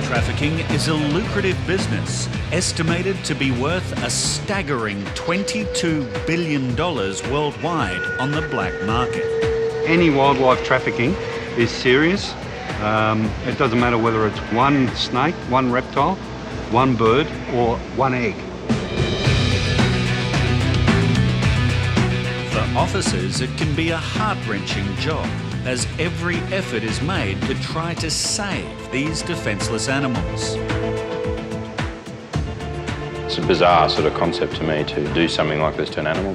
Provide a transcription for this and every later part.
trafficking is a lucrative business, estimated to be worth a staggering $22 billion worldwide on the black market. Any wildlife trafficking is serious. It doesn't matter whether it's one snake, one reptile, one bird, or one egg. For officers, it can be a heart-wrenching job, as every effort is made to try to save these defenceless animals. It's a bizarre sort of concept to me to do something like this to an animal.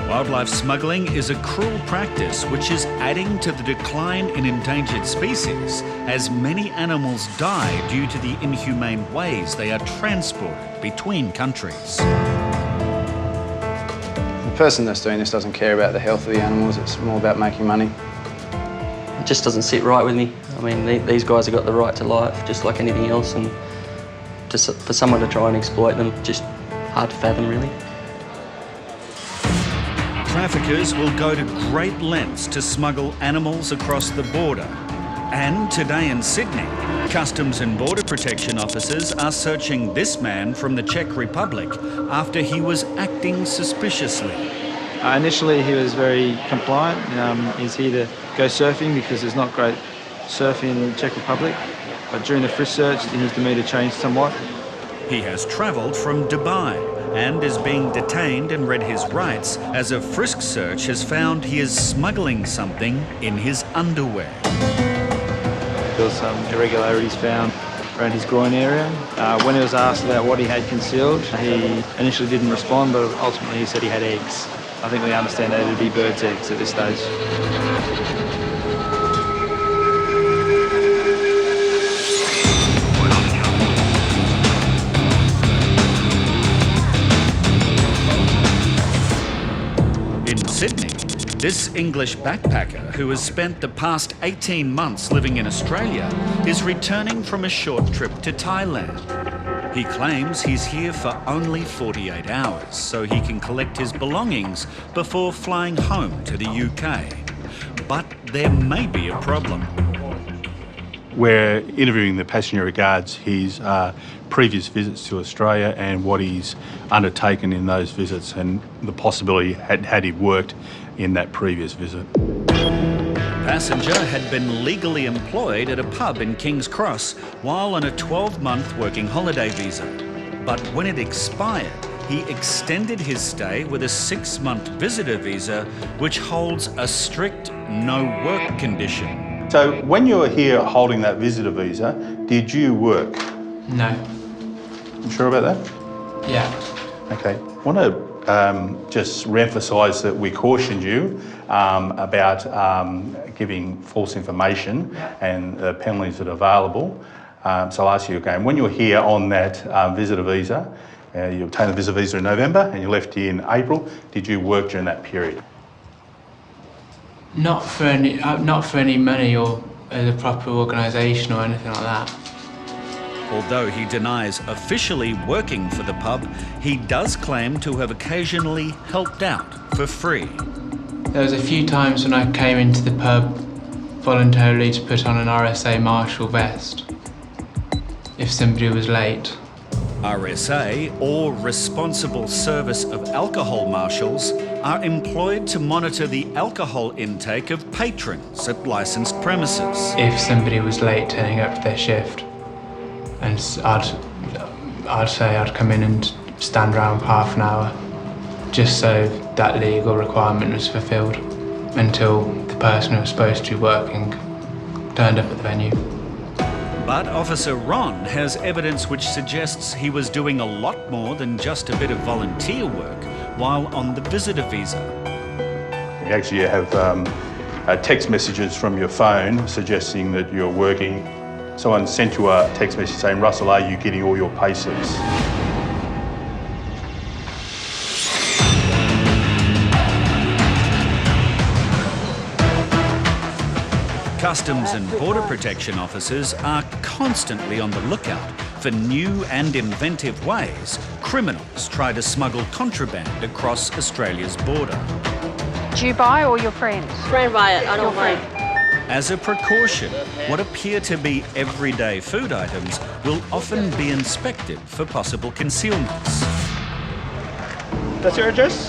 Wildlife smuggling is a cruel practice which is adding to the decline in endangered species, as many animals die due to the inhumane ways they are transported between countries. The person that's doing this doesn't care about the health of the animals, it's more about making money. It just doesn't sit right with me. I mean, these guys have got the right to life, just like anything else, and just for someone to try and exploit them, just hard to fathom, really. Traffickers will go to great lengths to smuggle animals across the border. And today in Sydney, Customs and Border Protection officers are searching this man from the Czech Republic after he was acting suspiciously. Initially he was very compliant. He's here to go surfing because there's not great surfing in the Czech Republic. But during the frisk search, his demeanour changed somewhat. He has travelled from Dubai and is being detained and read his rights as a frisk search has found he is smuggling something in his underwear. There was some irregularities found around his groin area. When he was asked about what he had concealed, he initially didn't respond, but ultimately he said he had eggs. I think we understand that it'd be birds' eggs at this stage. In Sydney, this English backpacker, who has spent the past 18 months living in Australia, is returning from a short trip to Thailand. He claims he's here for only 48 hours, so he can collect his belongings before flying home to the UK. But there may be a problem. We're interviewing the passenger regards his previous visits to Australia and what he's undertaken in those visits and the possibility had he worked in that previous visit. The passenger had been legally employed at a pub in King's Cross while on a 12-month working holiday visa. But when it expired, he extended his stay with a 6-month visitor visa, which holds a strict no-work condition. So when you were here holding that visitor visa, did you work? No. You sure about that? Yeah. Okay. I want to just re-emphasise that we cautioned you about giving false information and the penalties that are available. So I'll ask you again, when you were here on that visitor visa, you obtained the visitor visa in November and you left here in April, did you work during that period? Not for any money or as a proper organisation or anything like that. Although he denies officially working for the pub, he does claim to have occasionally helped out for free. There was a few times when I came into the pub voluntarily to put on an RSA marshal vest if somebody was late. RSA, or Responsible Service of Alcohol Marshals, are employed to monitor the alcohol intake of patrons at licensed premises. If somebody was late turning up for their shift, and I'd say I'd come in and stand around for half an hour just so that legal requirement was fulfilled until the person who was supposed to be working turned up at the venue. But Officer Ron has evidence which suggests he was doing a lot more than just a bit of volunteer work while on the visitor visa. You actually have text messages from your phone suggesting that you're working. Someone sent you a text message saying, "Russell, are you getting all your pay slips?" Customs and Border Protection officers are constantly on the lookout for new and inventive ways criminals try to smuggle contraband across Australia's border. Do you buy or your friends? Friend buy it, I don't buy it. As a precaution, what appear to be everyday food items will often be inspected for possible concealments. That's your address?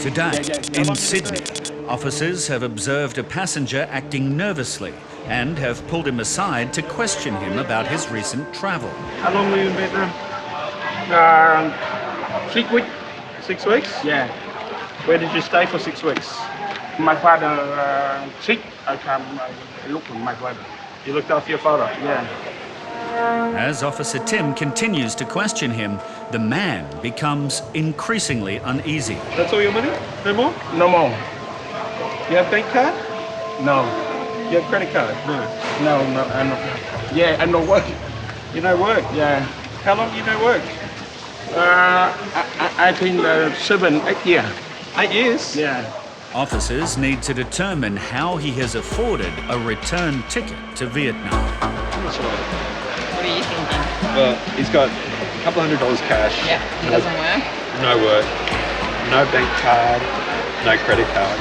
Today, in Sydney, officers have observed a passenger acting nervously and have pulled him aside to question him about his recent travel. How long were you in Vietnam? 6 weeks. 6 weeks? Yeah. Where did you stay for 6 weeks? My father sick. I come look for my father. You looked after your father? Yeah. As Officer Tim continues to question him, the man becomes increasingly uneasy. That's all your money? No more? No more. You have bank card? No. You have credit card? No. No. I no. Yeah, I no work. You no work? Yeah. How long you no work? I think 7, 8 years. 8 years? Yeah. Officers need to determine how he has afforded a return ticket to Vietnam. What are you thinking? Well, he's got a couple $100 cash. Yeah, it doesn't work. No work, no bank card, no credit card.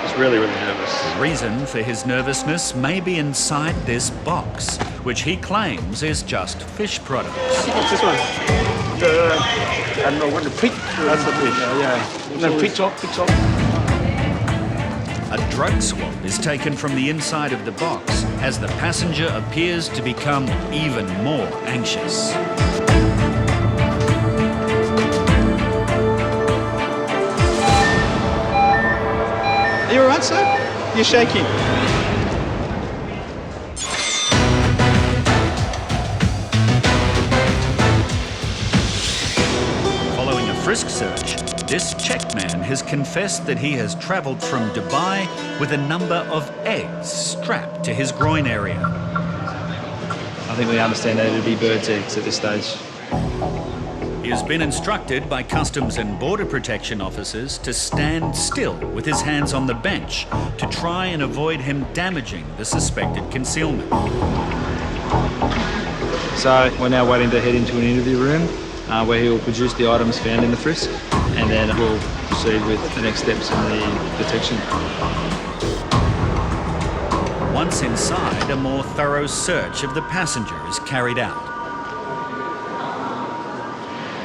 He's really, really nervous. The reason for his nervousness may be inside this box, which he claims is just fish products. What's this one? I know what the fish. That's the fish. Yeah. The fish shop. A drug swab is taken from the inside of the box as the passenger appears to become even more anxious. Are you alright, sir? You're shaking. Following a frisk search, this Czech man has confessed that he has travelled from Dubai with a number of eggs strapped to his groin area. I think we understand that it'd be birds' eggs at this stage. He has been instructed by Customs and Border Protection officers to stand still with his hands on the bench to try and avoid him damaging the suspected concealment. So we're now waiting to head into an interview room where he will produce the items found in the frisk, and then we'll proceed with the next steps in the detection. Once inside, a more thorough search of the passenger is carried out.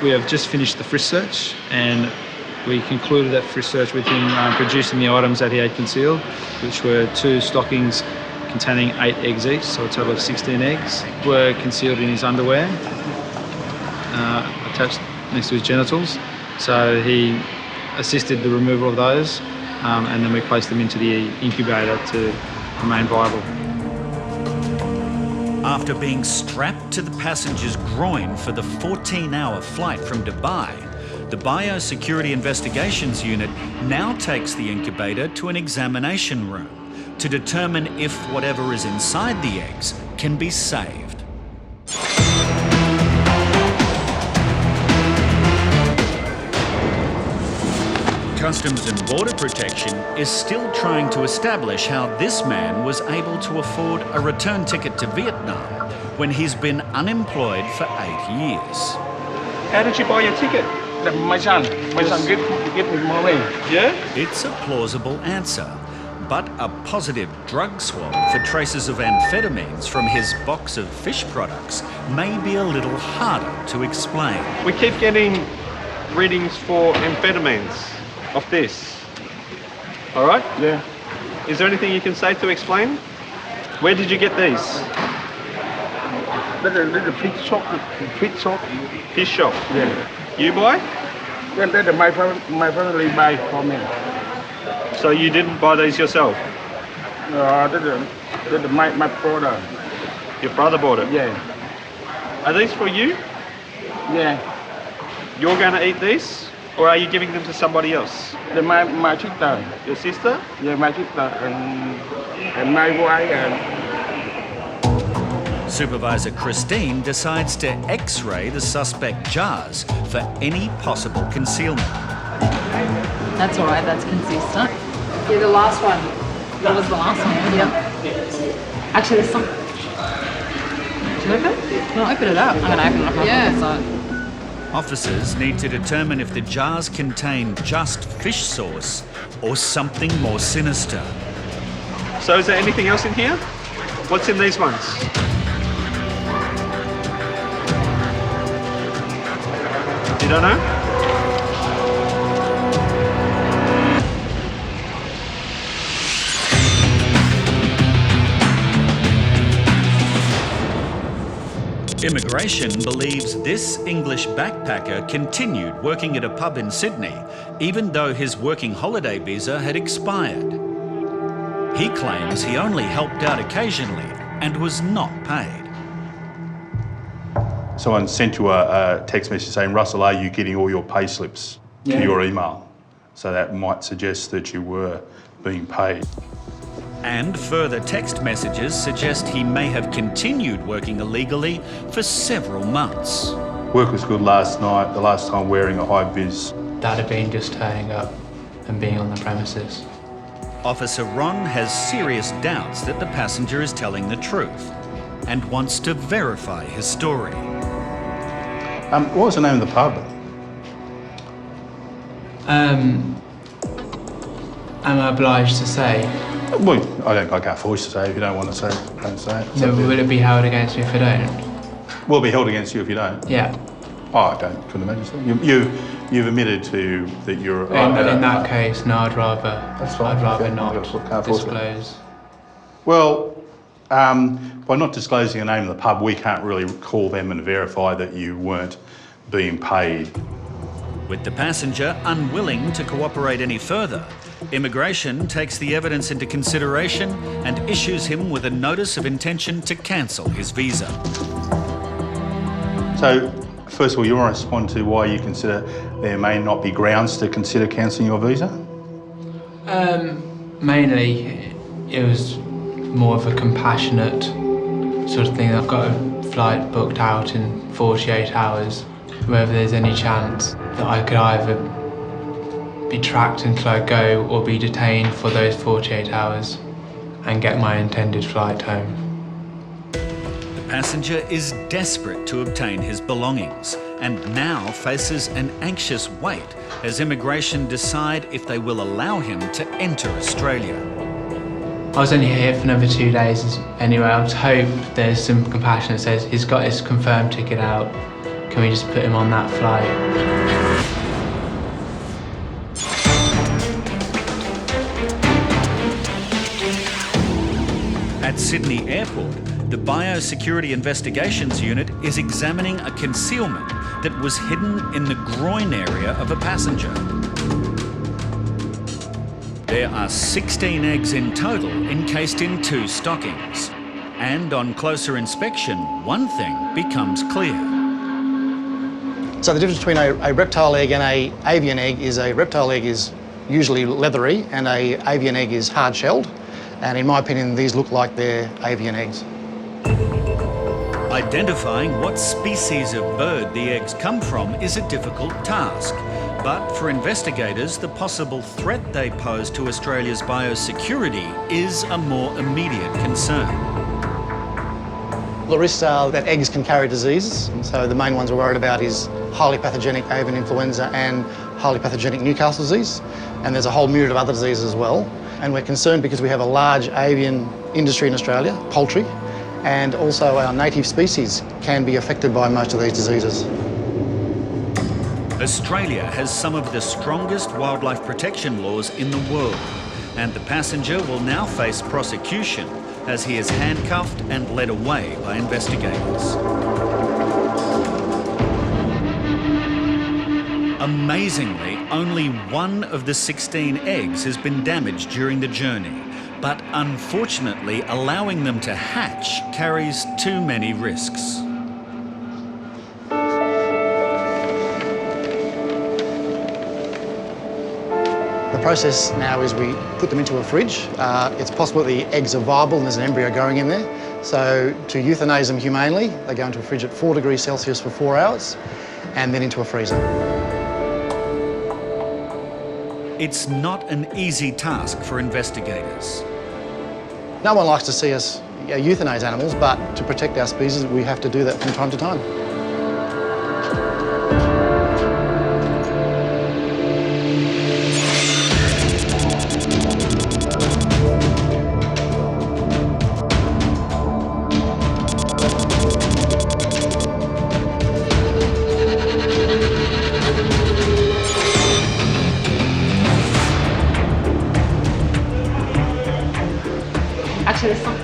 We have just finished the frisk search, and we concluded that frisk search with him producing the items that he had concealed, which were 2 stockings containing 8 eggs each, so a total of 16 eggs, were concealed in his underwear, attached next to his genitals. So he assisted the removal of those, and then we placed them into the incubator to remain viable. After being strapped to the passenger's groin for the 14-hour flight from Dubai, the Biosecurity Investigations Unit now takes the incubator to an examination room to determine if whatever is inside the eggs can be saved. Customs and Border Protection is still trying to establish how this man was able to afford a return ticket to Vietnam when he's been unemployed for 8 years. How did you buy your ticket? My son give me money. Yeah? It's a plausible answer, but a positive drug swab for traces of amphetamines from his box of fish products may be a little harder to explain. We keep getting readings for amphetamines of this. All right? Yeah. Is there anything you can say to explain? Where did you get these? The fish shop. Fish shop. Yeah. You buy? Then my family buy for me. So you didn't buy these yourself? My brother. Your brother bought it? Yeah. Are these for you? Yeah. You're going to eat these? Or are you giving them to somebody else? My sister. Your sister? Yeah, my sister and my wife and. Supervisor Christine decides to X-ray the suspect jars for any possible concealment. That's all right, that's consistent. Yeah, the last one. That was the last one, yeah. Actually, there's some... Should I open it? No, open it up. I'm going to open it up. Yeah. Officers need to determine if the jars contain just fish sauce or something more sinister. So is there anything else in here? What's in these ones? You don't know? Immigration believes this English backpacker continued working at a pub in Sydney, even though his working holiday visa had expired. He claims he only helped out occasionally and was not paid. Someone sent you a text message saying, Russell, are you getting all your pay slips to your email? So that might suggest that you were being paid. And further text messages suggest he may have continued working illegally for several months. Work was good last night, the last time wearing a high-vis. That'd have been just turning up and being on the premises. Officer Ron has serious doubts that the passenger is telling the truth and wants to verify his story. What was the name of the pub? Am I obliged to say? Well, I can't force you to say. If you don't want to say it, don't say it. No, will it be held against me if I don't? Will be held against you if you don't? Yeah. Oh, couldn't imagine so. You've admitted to that you're... In that case, no, I'd rather Okay, not can't force it. disclose. Well, by not disclosing the name of the pub, we can't really call them and verify that you weren't being paid. With the passenger unwilling to cooperate any further, immigration takes the evidence into consideration and issues him with a notice of intention to cancel his visa. So, first of all, you want to respond to why you consider there may not be grounds to consider cancelling your visa? Mainly, it was more of a compassionate sort of thing. I've got a flight booked out in 48 hours. Whether there's any chance that I could either be tracked until I go or be detained for those 48 hours and get my intended flight home. The passenger is desperate to obtain his belongings and now faces an anxious wait as immigration decide if they will allow him to enter Australia. I was only here for another 2 days anyway. I would hope there's some compassion that says he's got his confirmed ticket out. Can we just put him on that flight? At Sydney Airport, the Biosecurity Investigations Unit is examining a concealment that was hidden in the groin area of a passenger. There are 16 eggs in total encased in 2 stockings. And on closer inspection, one thing becomes clear. So the difference between a reptile egg and an avian egg is a reptile egg is usually leathery and an avian egg is hard-shelled. And in my opinion, these look like they're avian eggs. Identifying what species of bird the eggs come from is a difficult task. But for investigators, the possible threat they pose to Australia's biosecurity is a more immediate concern. The risks are that eggs can carry diseases, and so the main ones we're worried about is highly pathogenic avian influenza and highly pathogenic Newcastle disease, and there's a whole myriad of other diseases as well. And we're concerned because we have a large avian industry in Australia, poultry, and also our native species can be affected by most of these diseases. Australia has some of the strongest wildlife protection laws in the world, and the passenger will now face prosecution as he is handcuffed and led away by investigators. Amazingly, only one of the 16 eggs has been damaged during the journey, but unfortunately allowing them to hatch carries too many risks. The process now is we put them into a fridge. It's possible that the eggs are viable and there's an embryo growing in there. So to euthanize them humanely, they go into a fridge at 4 degrees Celsius for 4 hours and then into a freezer. It's not an easy task for investigators. No one likes to see us euthanize animals, but to protect our species, we have to do that from time to time. Actually, there's some.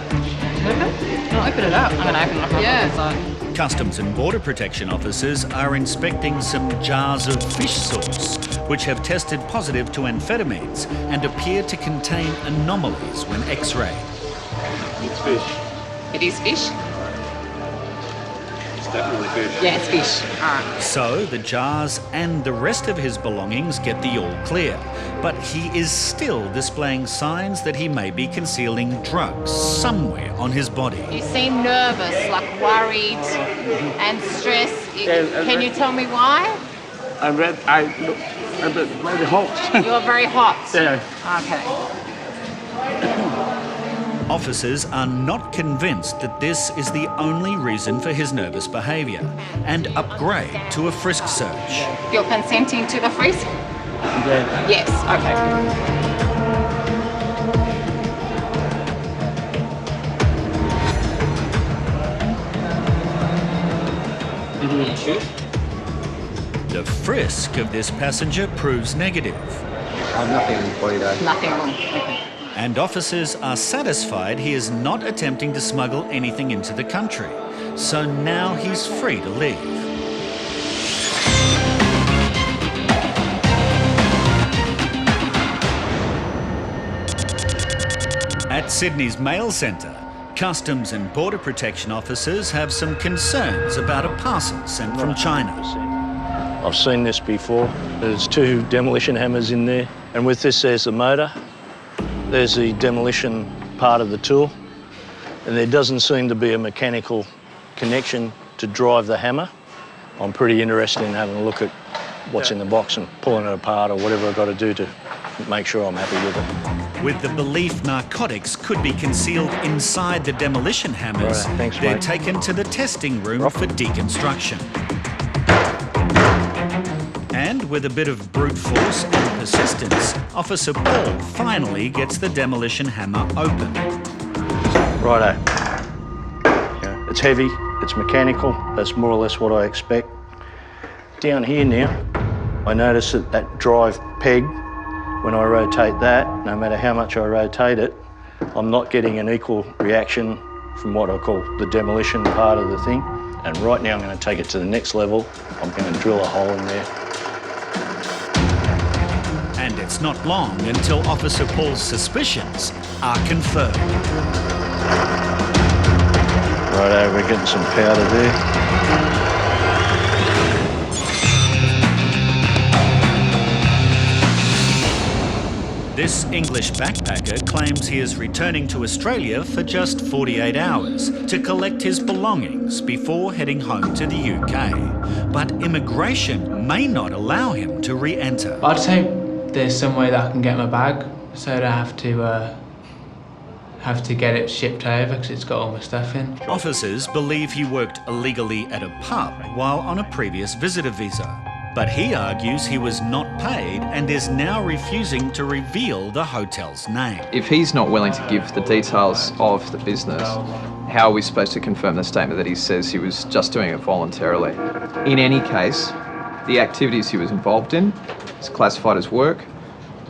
No, open it up. I'm going to open it up. Yeah. Customs and Border Protection officers are inspecting some jars of fish sauce, which have tested positive to amphetamines and appear to contain anomalies when x-rayed. It's fish. It is fish? It's definitely fish. Yeah, it's fish. All right. So the jars and the rest of his belongings get the all clear, but he is still displaying signs that he may be concealing drugs somewhere on his body. You seem nervous, like worried and stressed. Can you tell me why? I'm very hot. You're very hot. Yeah. Okay. Officers are not convinced that this is the only reason for his nervous behaviour and upgrade to a frisk search. You're consenting to the frisk? Yeah. Yes, okay. The frisk of this passenger proves negative. Nothing in his body though. Nothing wrong. Okay. And officers are satisfied he is not attempting to smuggle anything into the country. So now he's free to leave. At Sydney's mail centre, Customs and Border Protection officers have some concerns about a parcel sent from China. I've seen this before. There's 2 demolition hammers in there, and with this there's the motor. There's the demolition part of the tool, and there doesn't seem to be a mechanical connection to drive the hammer. I'm pretty interested in having a look at what's in the box and pulling it apart or whatever I've got to do to make sure I'm happy with it. With the belief narcotics could be concealed inside the demolition hammers, Right, thanks, they're mate. taken to the testing room for deconstruction. And with a bit of brute force and persistence, Officer Paul finally gets the demolition hammer open. Righto. Yeah, it's heavy, it's mechanical, that's more or less what I expect. Down here now, I notice that that drive peg, when I rotate that, no matter how much I rotate it, I'm not getting an equal reaction from what I call the demolition part of the thing. And right now I'm going to take it to the next level. I'm going to drill a hole in there. And it's not long until Officer Paul's suspicions are confirmed. Righto, we're getting some powder there. This English backpacker claims he is returning to Australia for just 48 hours to collect his belongings before heading home to the UK. But immigration may not allow him to re-enter. I'd say there's some way that I can get my bag, so I don't have to get it shipped over because it's got all my stuff in. Officers believe he worked illegally at a pub while on a previous visitor visa. But he argues he was not paid and is now refusing to reveal the hotel's name. If he's not willing to give the details of the business, how are we supposed to confirm the statement that he says he was just doing it voluntarily? In any case, the activities he was involved in is classified as work.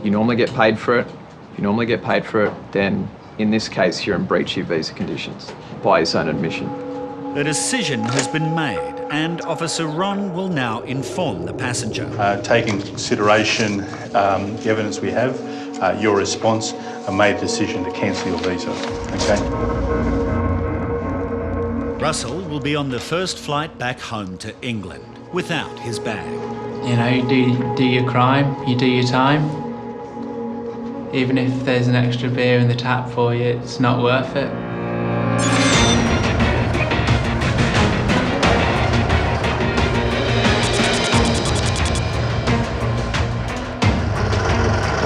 You normally get paid for it. If you normally get paid for it, then in this case, you're in breach of your visa conditions by his own admission. A decision has been made, and Officer Ron will now inform the passenger. Taking into consideration the evidence we have, your response, I made a decision to cancel your visa. Okay. Russell will be on the first flight back home to England without his bag. You know, you do your crime, you do your time. Even if there's an extra beer in the tap for you, it's not worth it.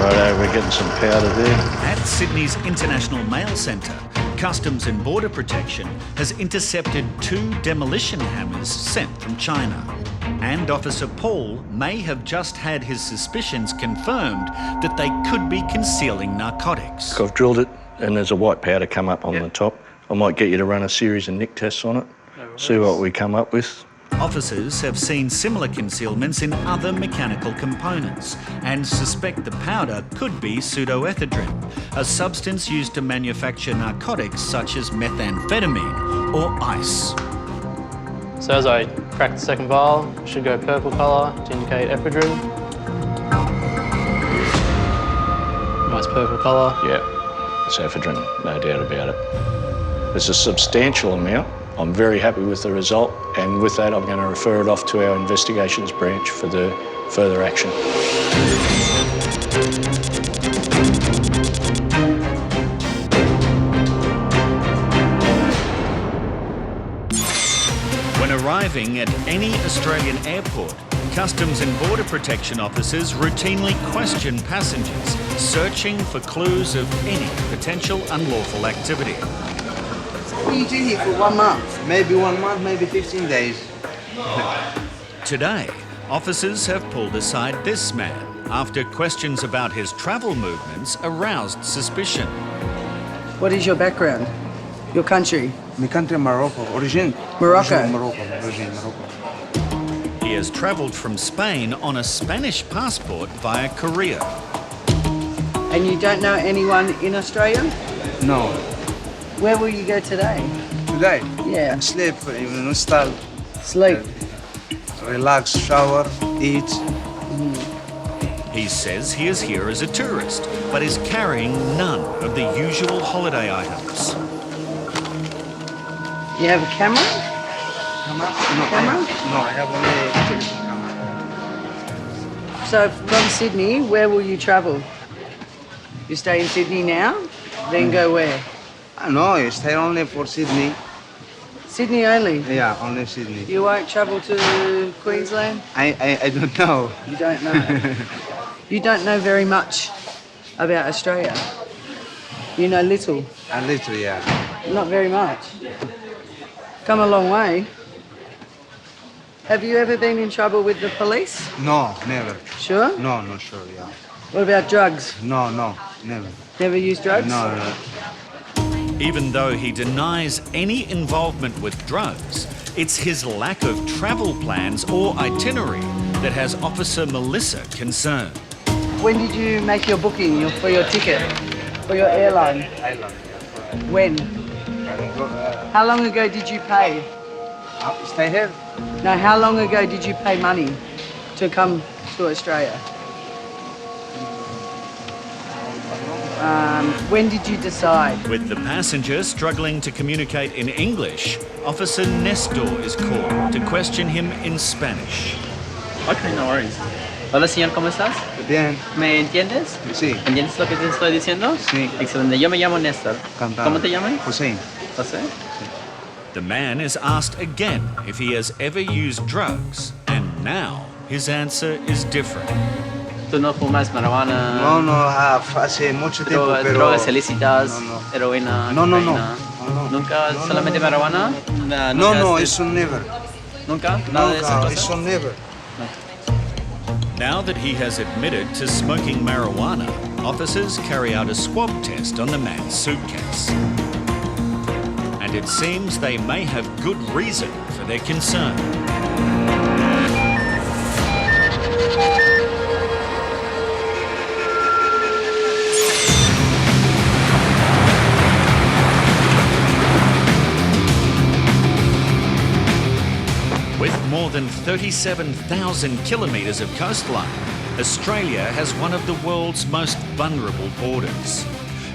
Righto, we're getting some powder there. At Sydney's International Mail Centre, Customs and Border Protection has intercepted 2 demolition hammers sent from China. And Officer Paul may have just had his suspicions confirmed that they could be concealing narcotics. I've drilled it and there's a white powder come up on the top. I might get you to run a series of nick tests on it, see what we come up with. Officers have seen similar concealments in other mechanical components and suspect the powder could be pseudoephedrine, a substance used to manufacture narcotics such as methamphetamine or ice. So as I crack the second vial, it should go purple colour to indicate ephedrine. Nice purple colour. Yeah, it's ephedrine, no doubt about it. It's a substantial amount. I'm very happy with the result, and with that I'm going to refer it off to our investigations branch for the further action. When arriving at any Australian airport, Customs and Border Protection officers routinely question passengers, searching for clues of any potential unlawful activity. We do here for 1 month. Maybe 1 month, maybe 15 days. Today, officers have pulled aside this man after questions about his travel movements aroused suspicion. What is your background? Your country? My country, Morocco. Origin? Morocco. Origin, Morocco. He has travelled from Spain on a Spanish passport via Korea. And you don't know anyone in Australia? No. Where will you go today? Today? Yeah. Sleep, install. Sleep. Relax, shower, eat. He says he is here as a tourist, but is carrying none of the usual holiday items. You have a camera? Camera? No, I have only camera. So from Sydney, where will you travel? You stay in Sydney now, then go where? No, I stay only for Sydney. Sydney only? Yeah, only Sydney. You won't travel to Queensland? I don't know. You don't know? You don't know very much about Australia? You know little? A little, yeah. Not very much. Come a long way. Have you ever been in trouble with the police? No, never. Sure? No, not sure, yeah. What about drugs? No, never. Never used drugs? No. Even though he denies any involvement with drugs, it's his lack of travel plans or itinerary that has Officer Melissa concerned. When did you make your booking for your ticket, for your airline? When? How long ago did you pay? Stay here? No, how long ago did you pay money to come to Australia? When did you decide? With the passenger struggling to communicate in English, Officer Nestor is called to question him in Spanish. Okay, no worries. Hola, señor, ¿cómo estás? Bien. ¿Me entiendes? Sí. ¿Entiendes lo que te estoy diciendo? Sí. Excelente. Yo me llamo Néstor. Cantado. ¿Cómo te llamas? José. José. The man is asked again if he has ever used drugs, and now his answer is different. ¿Tú no fumas marihuana? No, hace mucho tiempo, pero... ¿Drogas ilícitas? ¿Heroína? No. ¿Nunca? ¿Solamente marihuana? No, eso never. ¿Nunca? ¿Nada de eso? Eso never. Now that he has admitted to smoking marijuana, officers carry out a swab test on the man's suitcase. And it seems they may have good reason for their concern. With more than 37,000 kilometres of coastline, Australia has one of the world's most vulnerable borders.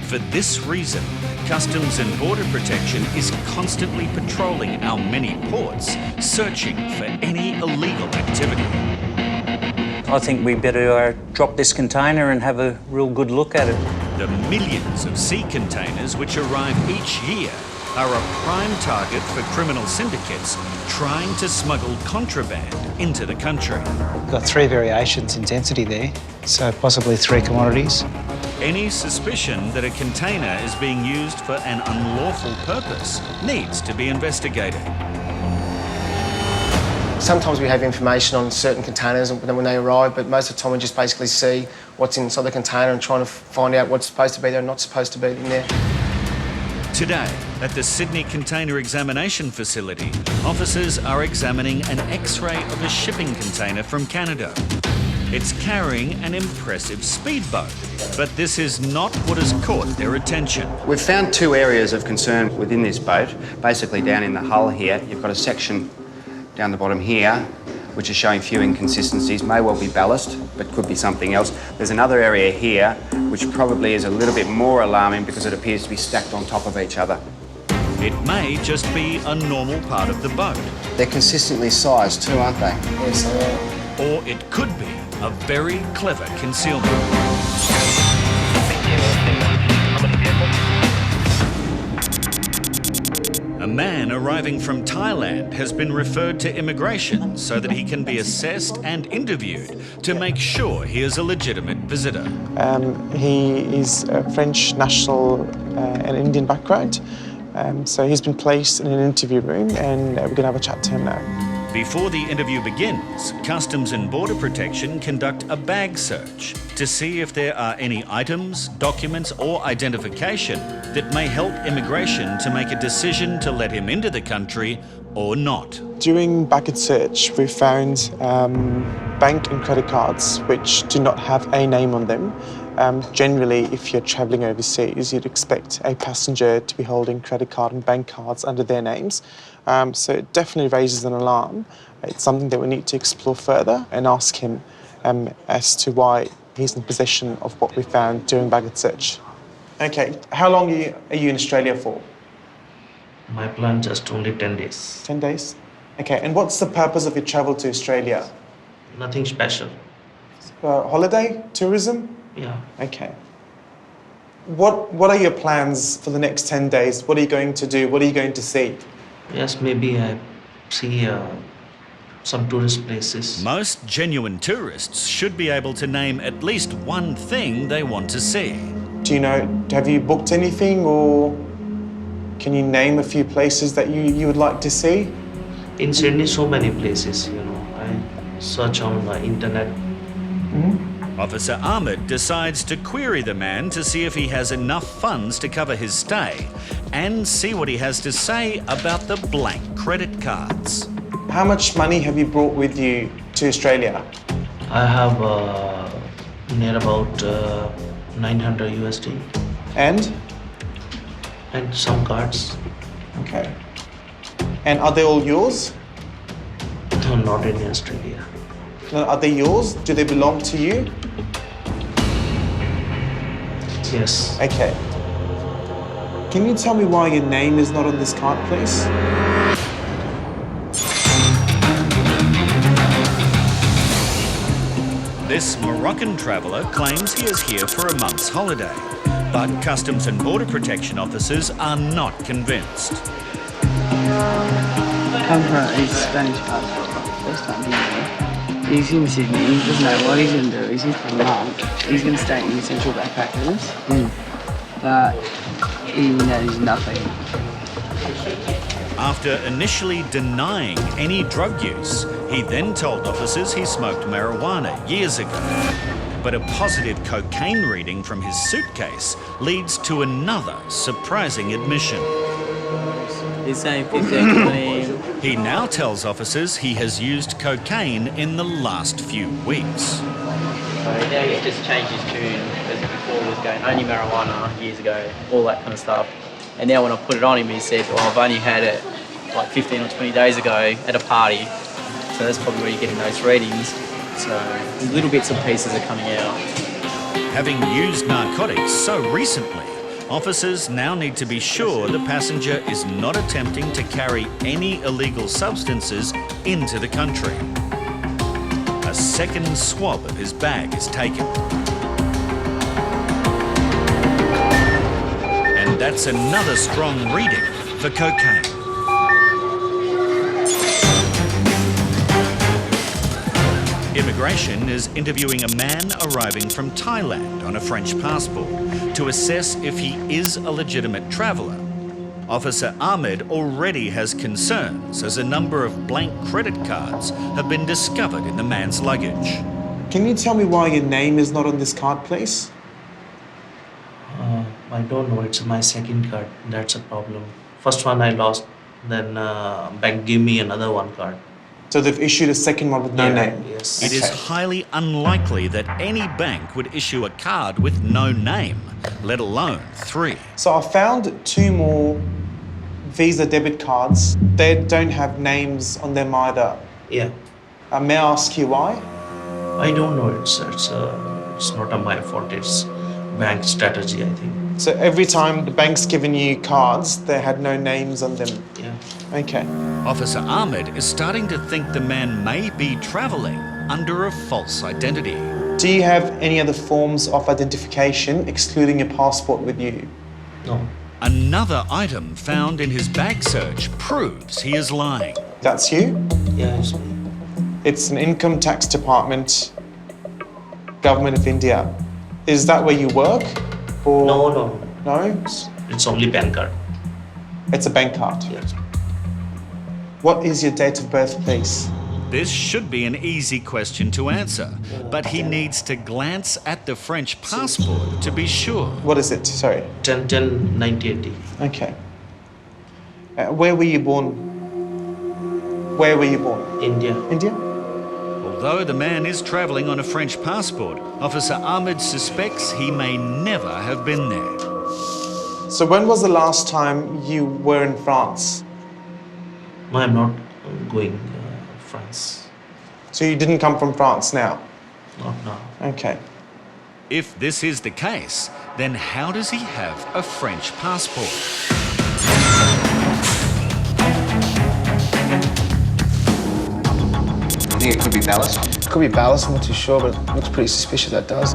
For this reason, Customs and Border Protection is constantly patrolling our many ports, searching for any illegal activity. I think we better drop this container and have a real good look at it. The millions of sea containers which arrive each year are a prime target for criminal syndicates trying to smuggle contraband into the country. We've got 3 variations in density there, so possibly 3 commodities. Any suspicion that a container is being used for an unlawful purpose needs to be investigated. Sometimes we have information on certain containers when they arrive, but most of the time we just basically see what's inside the container and trying to find out what's supposed to be there and not supposed to be in there. Today, at the Sydney Container Examination Facility, officers are examining an X-ray of a shipping container from Canada. It's carrying an impressive speedboat, but this is not what has caught their attention. We've found two areas of concern within this boat. Basically, down in the hull here, you've got a section down the bottom here, which is showing few inconsistencies. May well be ballast, but could be something else. There's another area here, which probably is a little bit more alarming because it appears to be stacked on top of each other. It may just be a normal part of the boat. They're consistently sized too, aren't they? Yes, they are. Or it could be a very clever concealment. A man arriving from Thailand has been referred to immigration so that he can be assessed and interviewed to make sure he is a legitimate visitor. He is a French national and Indian background, so he's been placed in an interview room and we're going to have a chat to him now. Before the interview begins, Customs and Border Protection conduct a bag search to see if there are any items, documents or identification that may help immigration to make a decision to let him into the country or not. During baggage search, we found bank and credit cards which do not have a name on them. Generally, if you're travelling overseas, you'd expect a passenger to be holding credit card and bank cards under their names. So it definitely raises an alarm. It's something that we need to explore further and ask him as to why he's in possession of what we found during baggage search. Okay, how long are you in Australia for? My plan just only 10 days. 10 days? Okay, and what's the purpose of your travel to Australia? Nothing special. Holiday? Tourism? Yeah. Okay. What are your plans for the next 10 days? What are you going to do? What are you going to see? Yes, maybe I see some tourist places. Most genuine tourists should be able to name at least one thing they want to see. Do you know, have you booked anything or can you name a few places that you would like to see? In Sydney, so many places, you know. I search on the internet. Officer Ahmed decides to query the man to see if he has enough funds to cover his stay and see what he has to say about the blank credit cards. How much money have you brought with you to Australia? I have near about 900 USD. And? And some cards. Okay. And are they all yours? No, not in Australia. Are they yours? Do they belong to you? Yes. Okay. Can you tell me why your name is not on this card, please? This Moroccan traveller claims he is here for a month's holiday, but Customs and Border Protection officers are not convinced. Come from his Spanish passport. First time being here. He's in Sydney. He doesn't know what he's going to do. He's here for a month. He's going to stay in the Central Backpackers. But he knows nothing. After initially denying any drug use, he then told officers he smoked marijuana years ago. But a positive cocaine reading from his suitcase leads to another surprising admission. He's saying 15, 20. He now tells officers he has used cocaine in the last few weeks. So now he's just changed his tune, as before he was going only marijuana years ago, all that kind of stuff. And now when I put it on him, he said, oh, I've only had it like 15 or 20 days ago at a party. So that's probably where you're getting those readings. So little bits and pieces are coming out. Having used narcotics so recently, officers now need to be sure the passenger is not attempting to carry any illegal substances into the country. A second swab of his bag is taken. And that's another strong reading for cocaine. Immigration is interviewing a man arriving from Thailand on a French passport to assess if he is a legitimate traveller. Officer Ahmed already has concerns as a number of blank credit cards have been discovered in the man's luggage. Can you tell me why your name is not on this card, please? I don't know. It's my second card. That's a problem. First one I lost. Then bank gave me another one card. So they've issued a second one with no name? Yes. It is highly unlikely that any bank would issue a card with no name, let alone 3. So I found 2 more Visa debit cards. They don't have names on them either. Yeah. May I ask you why? I don't know. It's not my fault. It's bank strategy, I think. So every time the bank's given you cards, they had no names on them? Yeah. Okay. Officer Ahmed is starting to think the man may be travelling under a false identity. Do you have any other forms of identification, excluding your passport, with you? No. Another item found in his bag search proves he is lying. That's you? Yeah, it's me. It's an income tax department, government of India. Is that where you work? Or... No. No? It's only bank card. It's a bank card? Yes. What is your date of birth, please? This should be an easy question to answer, but he needs to glance at the French passport to be sure. What is it? Sorry. 10/10/1980. Okay. Where were you born? Where were you born? India. India? Although the man is travelling on a French passport, Officer Ahmed suspects he may never have been there. So when was the last time you were in France? No, I'm not going France. So you didn't come from France now? Not now. Okay. If this is the case, then how does he have a French passport? I think it could be ballast. Could be ballast, I'm not too sure, but it looks pretty suspicious that does.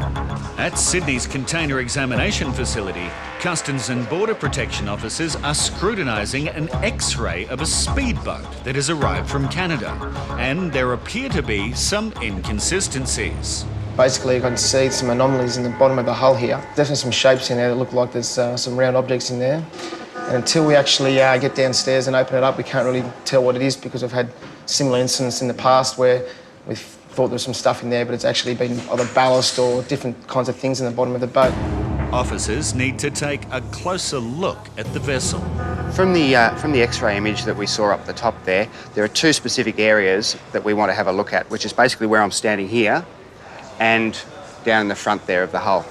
At Sydney's container examination facility, Customs and Border Protection officers are scrutinising an X-ray of a speedboat that has arrived from Canada, and there appear to be some inconsistencies. Basically, you can see some anomalies in the bottom of the hull here. Definitely some shapes in there that look like there's some round objects in there. And until we actually get downstairs and open it up, we can't really tell what it is, because we've had similar incidents in the past where we've thought there was some stuff in there, but it's actually been either ballast or different kinds of things in the bottom of the boat. Officers need to take a closer look at the vessel. From the X-ray image that we saw up the top there are 2 specific areas that we want to have a look at, which is basically where I'm standing here and down in the front there of the hull.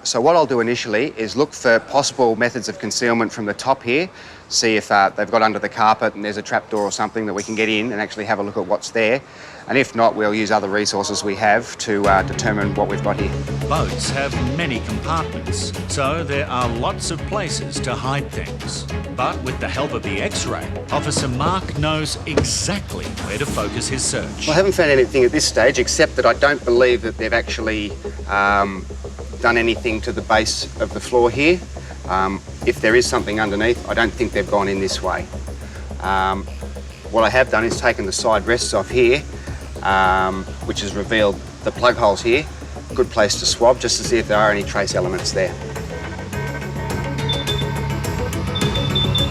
So what I'll do initially is look for possible methods of concealment from the top here, see if they've got under the carpet and there's a trapdoor or something that we can get in and actually have a look at what's there. And if not, we'll use other resources we have to determine what we've got here. Boats have many compartments, so there are lots of places to hide things. But with the help of the X-ray, Officer Mark knows exactly where to focus his search. I haven't found anything at this stage, except that I don't believe that they've actually done anything to the base of the floor here. If there is something underneath, I don't think they've gone in this way. What I have done is taken the side rests off here, which has revealed the plug holes here. Good place to swab just to see if there are any trace elements there.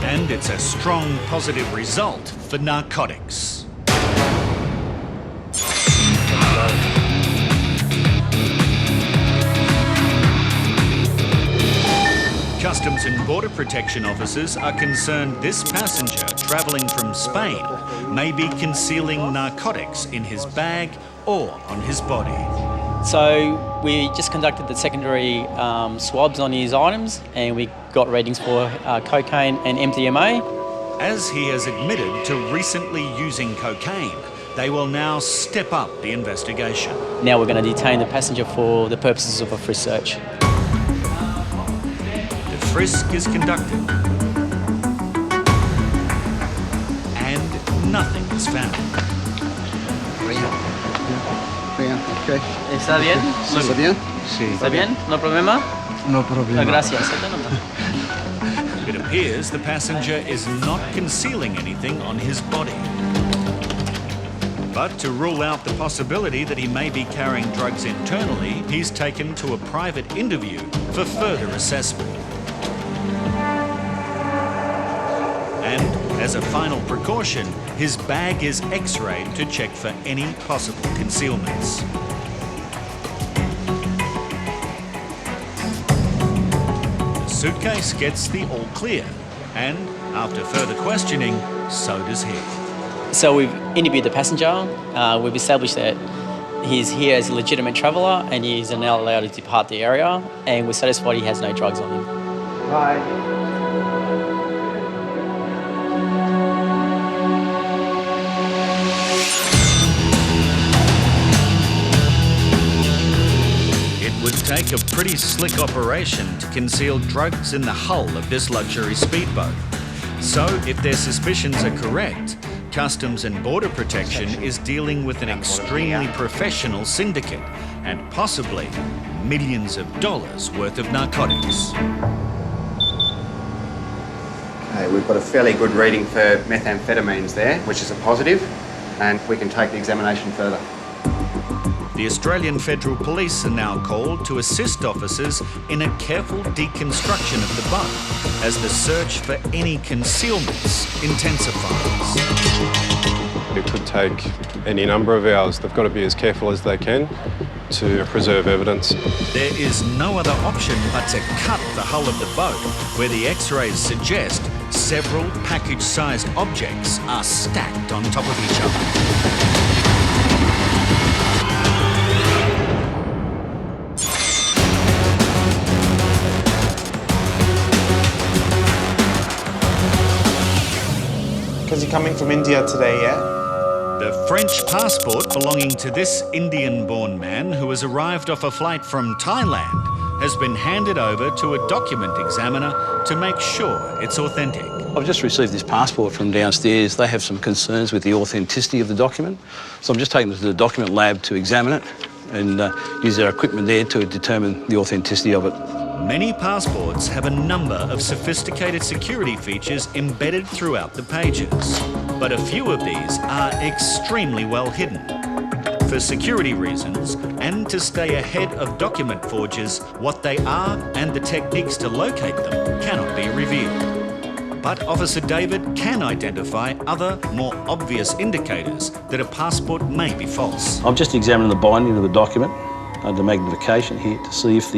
And it's a strong positive result for narcotics. Customs and Border Protection officers are concerned this passenger travelling from Spain may be concealing narcotics in his bag or on his body. So we just conducted the secondary swabs on his items, and we got readings for cocaine and MDMA. As he has admitted to recently using cocaine, they will now step up the investigation. Now we're going to detain the passenger for the purposes of a frisk search. The frisk is conducted, and nothing is found. Okay. ¿Está bien? ¿Está bien? Sí. ¿Está bien? ¿No problema? No problema. Gracias. It appears the passenger is not concealing anything on his body. But to rule out the possibility that he may be carrying drugs internally, he's taken to a private interview for further assessment. And as a final precaution, his bag is X-rayed to check for any possible concealments. The suitcase gets the all clear, and after further questioning, so does he. So we've interviewed the passenger. We've established that he's here as a legitimate traveller and he's now allowed to depart the area, and we're satisfied he has no drugs on him. Bye. It would take a pretty slick operation to conceal drugs in the hull of this luxury speedboat. So, if their suspicions are correct, Customs and Border Protection is dealing with an extremely professional syndicate and possibly millions of dollars worth of narcotics. Okay, we've got a fairly good reading for methamphetamines there, which is a positive, and we can take the examination further. The Australian Federal Police are now called to assist officers in a careful deconstruction of the boat as the search for any concealments intensifies. It could take any number of hours. They've got to be as careful as they can to preserve evidence. There is no other option but to cut the hull of the boat, where the X-rays suggest several package-sized objects are stacked on top of each other. Because you're coming from India today, yeah? The French passport belonging to this Indian-born man who has arrived off a flight from Thailand has been handed over to a document examiner to make sure it's authentic. I've just received this passport from downstairs. They have some concerns with the authenticity of the document. So I'm just taking it to the document lab to examine it and use their equipment there to determine the authenticity of it. Many passports have a number of sophisticated security features embedded throughout the pages, but a few of these are extremely well hidden. For security reasons and to stay ahead of document forgers, what they are and the techniques to locate them cannot be revealed. But Officer David can identify other, more obvious indicators that a passport may be false. I'm just examining the binding of the document under magnification here to see if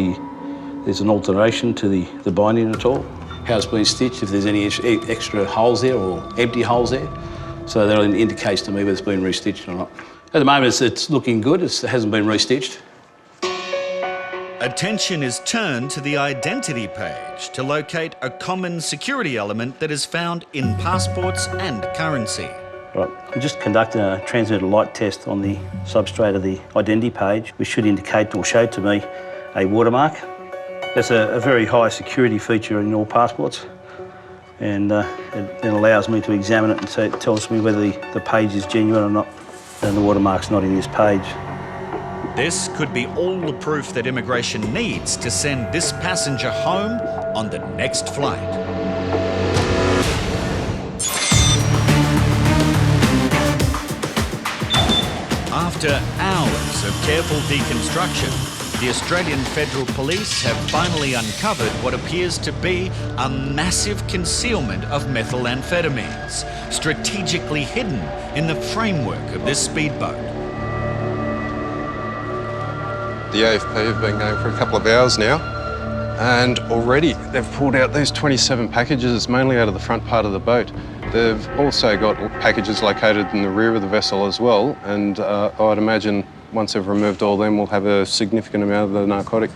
there's an alteration to the binding at all, how it's been stitched, if there's any extra holes there or empty holes there. So that indicates to me whether it's been restitched or not. At the moment, it's looking good. It hasn't been restitched. Attention is turned to the identity page to locate a common security element that is found in passports and currency. Right, I'm just conducting a transmitter light test on the substrate of the identity page, which should indicate or show to me a watermark. That's a very high security feature in all passports, and it then allows me to examine it, and so it tells me whether the page is genuine or not, and the watermark's not in this page. This could be all the proof that immigration needs to send this passenger home on the next flight. After hours of careful deconstruction, the Australian Federal Police have finally uncovered what appears to be a massive concealment of methamphetamines, strategically hidden in the framework of this speedboat. The AFP have been going for a couple of hours now, and already they've pulled out these 27 packages, mainly out of the front part of the boat. They've also got packages located in the rear of the vessel as well, and I'd imagine once they've removed all them, we'll have a significant amount of the narcotic.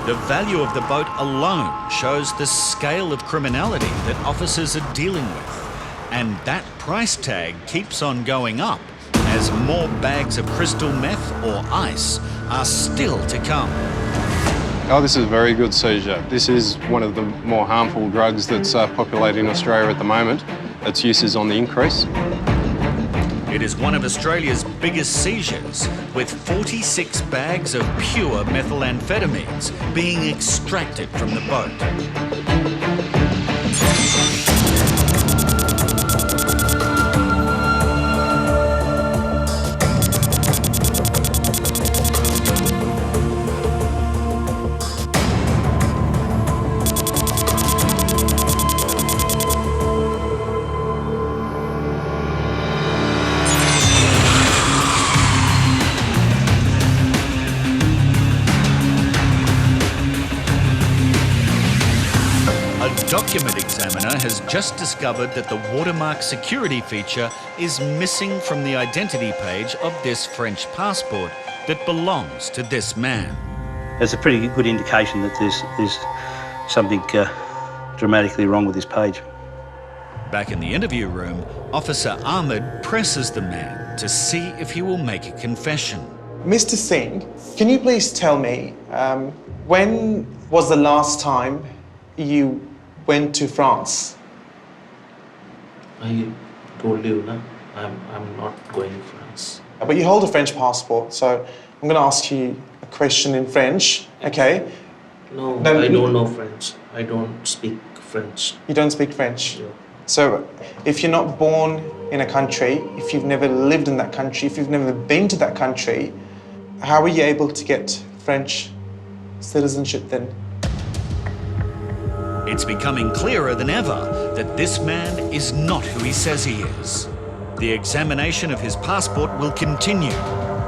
The value of the boat alone shows the scale of criminality that officers are dealing with. And that price tag keeps on going up as more bags of crystal meth or ice are still to come. Oh, this is a very good seizure. This is one of the more harmful drugs that's populating Australia at the moment. Its use is on the increase. It is one of Australia's biggest seizures, with 46 bags of pure methamphetamines being extracted from the boat. A document examiner has just discovered that the watermark security feature is missing from the identity page of this French passport that belongs to this man. It's a pretty good indication that there's something dramatically wrong with this page. Back in the interview room, Officer Ahmed presses the man to see if he will make a confession. Mr. Singh, can you please tell me when was the last time you went to France? I told you, no? I'm not going to France. But you hold a French passport, so I'm going to ask you a question in French, okay? No, I don't know French. I don't speak French. You don't speak French? No. So if you're not born in a country, if you've never lived in that country, if you've never been to that country, how are you able to get French citizenship then? It's becoming clearer than ever that this man is not who he says he is. The examination of his passport will continue,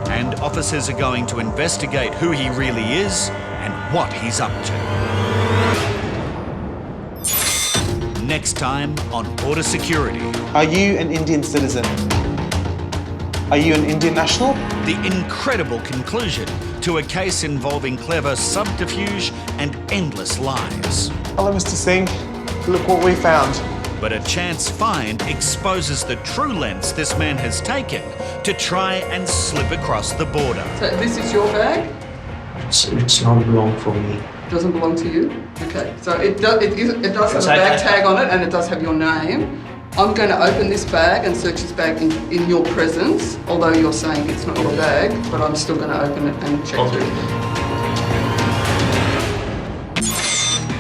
and officers are going to investigate who he really is and what he's up to. Next time on Border Security. Are you an Indian citizen? Are you an Indian national? The incredible conclusion to a case involving clever subterfuge and endless lies. Hello, Mr. Singh. Look what we found. But a chance find exposes the true lengths this man has taken to try and slip across the border. So this is your bag? It's not belong for me. Doesn't belong to you? Okay, so it does have a bag tag on it and it does have your name. I'm going to open this bag and search this bag in your presence, although you're saying it's not your bag, but I'm still going to open it and check through it.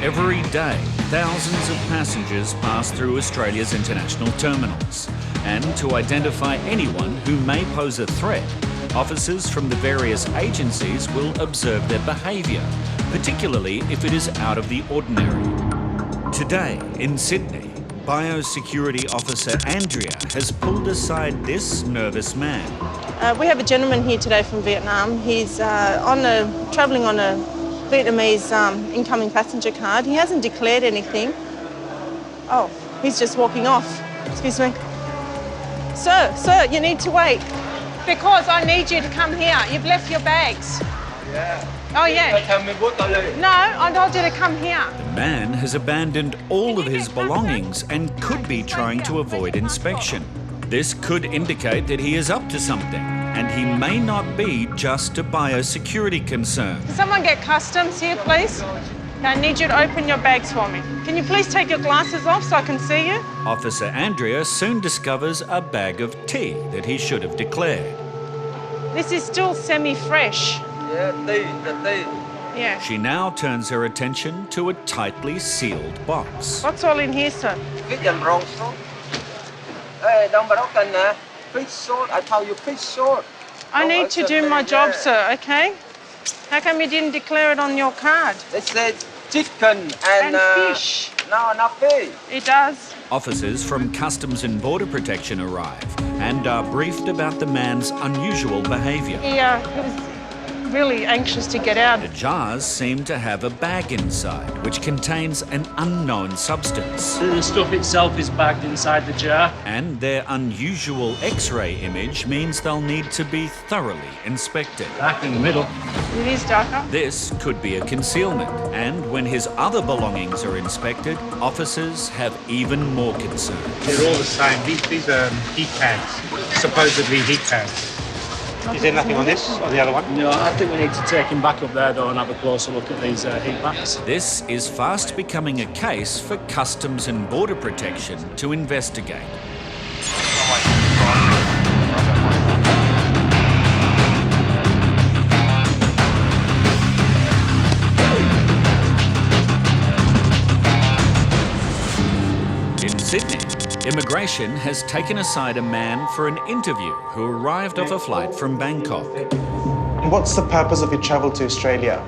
Every day, thousands of passengers pass through Australia's international terminals. And to identify anyone who may pose a threat, officers from the various agencies will observe their behaviour, particularly if it is out of the ordinary. Today, in Sydney, Biosecurity Officer Andrea has pulled aside this nervous man. We have a gentleman here today from Vietnam. He's travelling on a Vietnamese incoming passenger card. He hasn't declared anything. Oh, he's just walking off. Excuse me. Sir, you need to wait. Because I need you to come here. You've left your bags. Yeah. Oh, yeah. No, I told you to come here. The man has abandoned all of his belongings and could be trying to avoid inspection. This could indicate that he is up to something, and he may not be just a biosecurity concern. Can someone get customs here, please? I need you to open your bags for me. Can you please take your glasses off so I can see you? Officer Andrea soon discovers a bag of tea that he should have declared. This is still semi-fresh. Yeah. She now turns her attention to a tightly sealed box. What's all in here, sir? I need to do my job, sir, okay? How come you didn't declare it on your card? It said chicken and fish. No, not fish. It does. Officers from Customs and Border Protection arrive and are briefed about the man's unusual behaviour. He was really anxious to get out. The jars seem to have a bag inside, which contains an unknown substance. The stuff itself is bagged inside the jar. And their unusual X-ray image means they'll need to be thoroughly inspected. Back in the middle. It is darker. This could be a concealment, and when his other belongings are inspected, officers have even more concern. They're all the same. These are heat pads, supposedly heat pads. Is there nothing on this or the other one? No, I think we need to take him back up there though and have a closer look at these heat packs. This is fast becoming a case for Customs and Border Protection to investigate. In Sydney, immigration has taken aside a man for an interview who arrived off a flight from Bangkok. What's the purpose of your travel to Australia?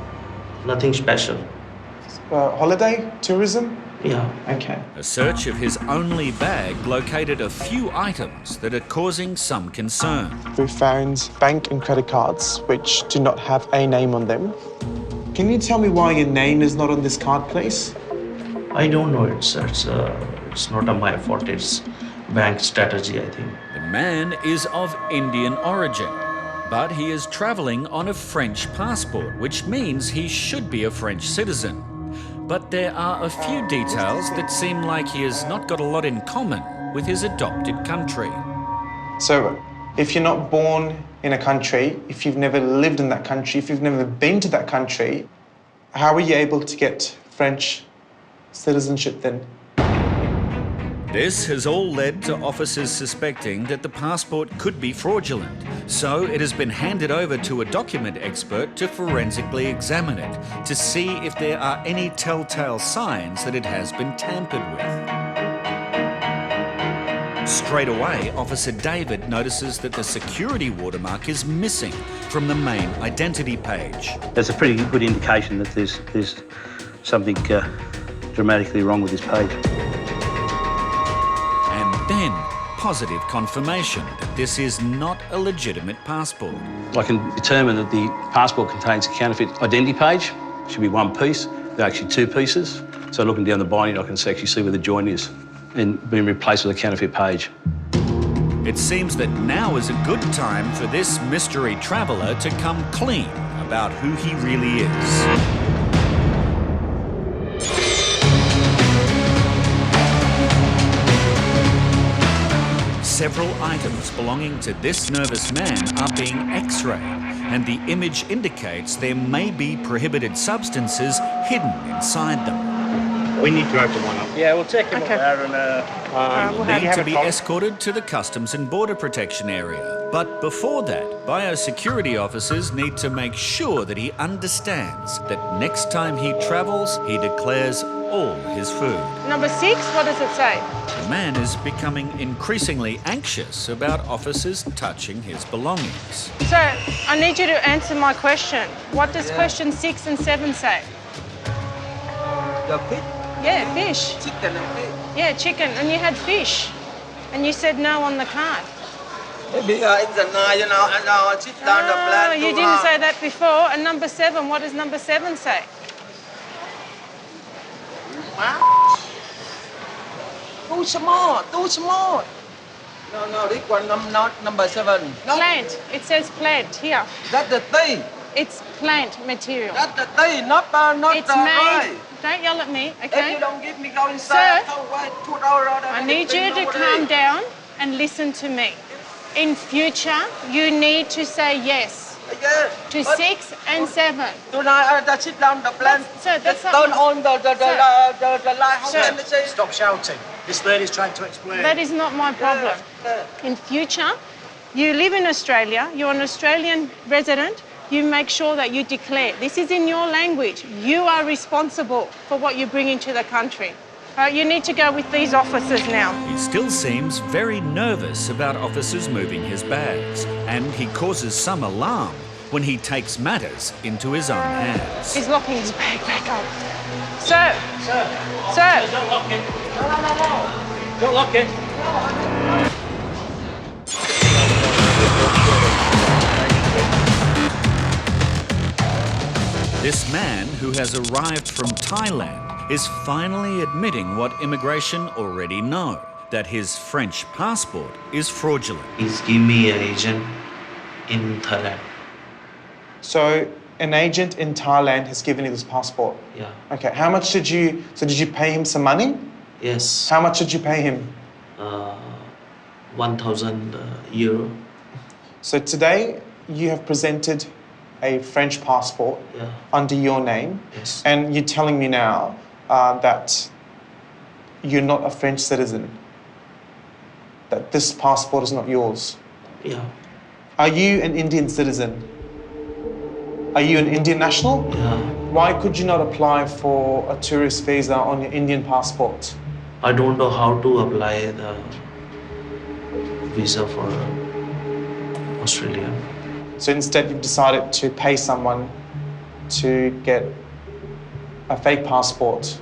Nothing special. Holiday? Tourism? Yeah. Okay. A search of his only bag located a few items that are causing some concern. We found bank and credit cards which do not have a name on them. Can you tell me why your name is not on this card, please? I don't know. It's not my fault. It's bank strategy, I think. The man is of Indian origin, but he is travelling on a French passport, which means he should be a French citizen. But there are a few details that seem like he has not got a lot in common with his adopted country. So, if you're not born in a country, if you've never lived in that country, if you've never been to that country, how are you able to get French citizenship then? This has all led to officers suspecting that the passport could be fraudulent. So it has been handed over to a document expert to forensically examine it to see if there are any telltale signs that it has been tampered with. Straight away, Officer David notices that the security watermark is missing from the main identity page. That's a pretty good indication that there's something dramatically wrong with this page. And then, positive confirmation that this is not a legitimate passport. I can determine that the passport contains a counterfeit identity page. It should be one piece. They're actually two pieces. So looking down the binding, I can actually see where the joint is and being replaced with a counterfeit page. It seems that now is a good time for this mystery traveller to come clean about who he really is. Several items belonging to this nervous man are being x-rayed, and the image indicates there may be prohibited substances hidden inside them. We need to open one up. Yeah, we'll take him up there and Need to be escorted to the Customs and Border Protection area. But before that, biosecurity officers need to make sure that he understands that next time he travels, he declares all his food. Number 6, what does it say? The man is becoming increasingly anxious about officers touching his belongings. So, I need you to answer my question. What does question 6 and 7 say? The fish? Yeah, fish. Chicken and fish. Yeah, chicken. And you had fish. And you said no on the card. Maybe it's a no, you know, and now sit down the plan. You didn't say that before. And number 7, what does number 7 say? Too small, too small. No, this one not number 7. No. Plant. It says plant here. That's the thing. It's plant material. That's the thing, not it's made. right. Don't yell at me, okay? If you don't give me go inside, Sir, I need you to calm down and listen to me. In future, you need to say yes to 6 and 7. Tonight, I sit down the plan. Sir, that's not... Turn on the light. How can I say? Stop shouting. This lady's trying to explain. That is not my problem. In future, you live in Australia, you're an Australian resident, you make sure that you declare. This is in your language. You are responsible for what you bring into the country. You need to go with these officers now. He still seems very nervous about officers moving his bags, and he causes some alarm when he takes matters into his own hands. He's locking his bag back up. Sir! Sir! Don't lock it. No. Don't lock it. This man, who has arrived from Thailand, is finally admitting what immigration already know, that his French passport is fraudulent. He's giving me an agent in Thailand. So, an agent in Thailand has given you this passport? Yeah. Okay, how much did you pay him some money? Yes. How much did you pay him? 1,000 euro. So today, you have presented a French passport under your name. Yes. And you're telling me now that you're not a French citizen, that this passport is not yours. Yeah. Are you an Indian citizen? Are you an Indian national? Yeah. Why could you not apply for a tourist visa on your Indian passport? I don't know how to apply the visa for Australia. So instead you've decided to pay someone to get a fake passport.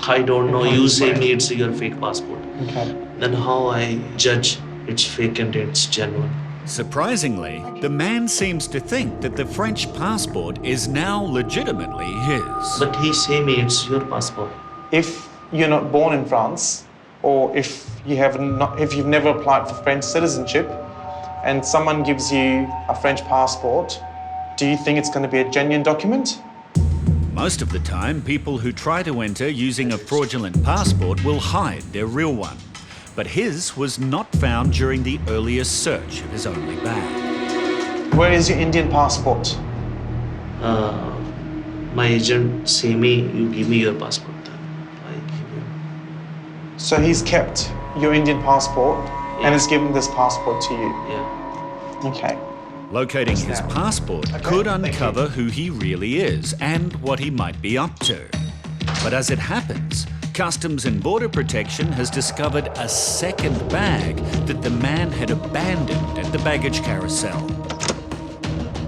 I don't know. You say me it's your fake passport. Okay. Then how I judge it's fake and it's genuine? Surprisingly, the man seems to think that the French passport is now legitimately his. But he say me it's your passport. if you're not born in France, or if you've never applied for French citizenship, and someone gives you a French passport, do you think it's going to be a genuine document? Most of the time, people who try to enter using a fraudulent passport will hide their real one. But his was not found during the earliest search of his only bag. Where is your Indian passport? My agent say me, you give me your passport. So he's kept your Indian passport and has given this passport to you? Yeah. Okay. Locating his passport could uncover who he really is and what he might be up to. But as it happens, Customs and Border Protection has discovered a second bag that the man had abandoned at the baggage carousel.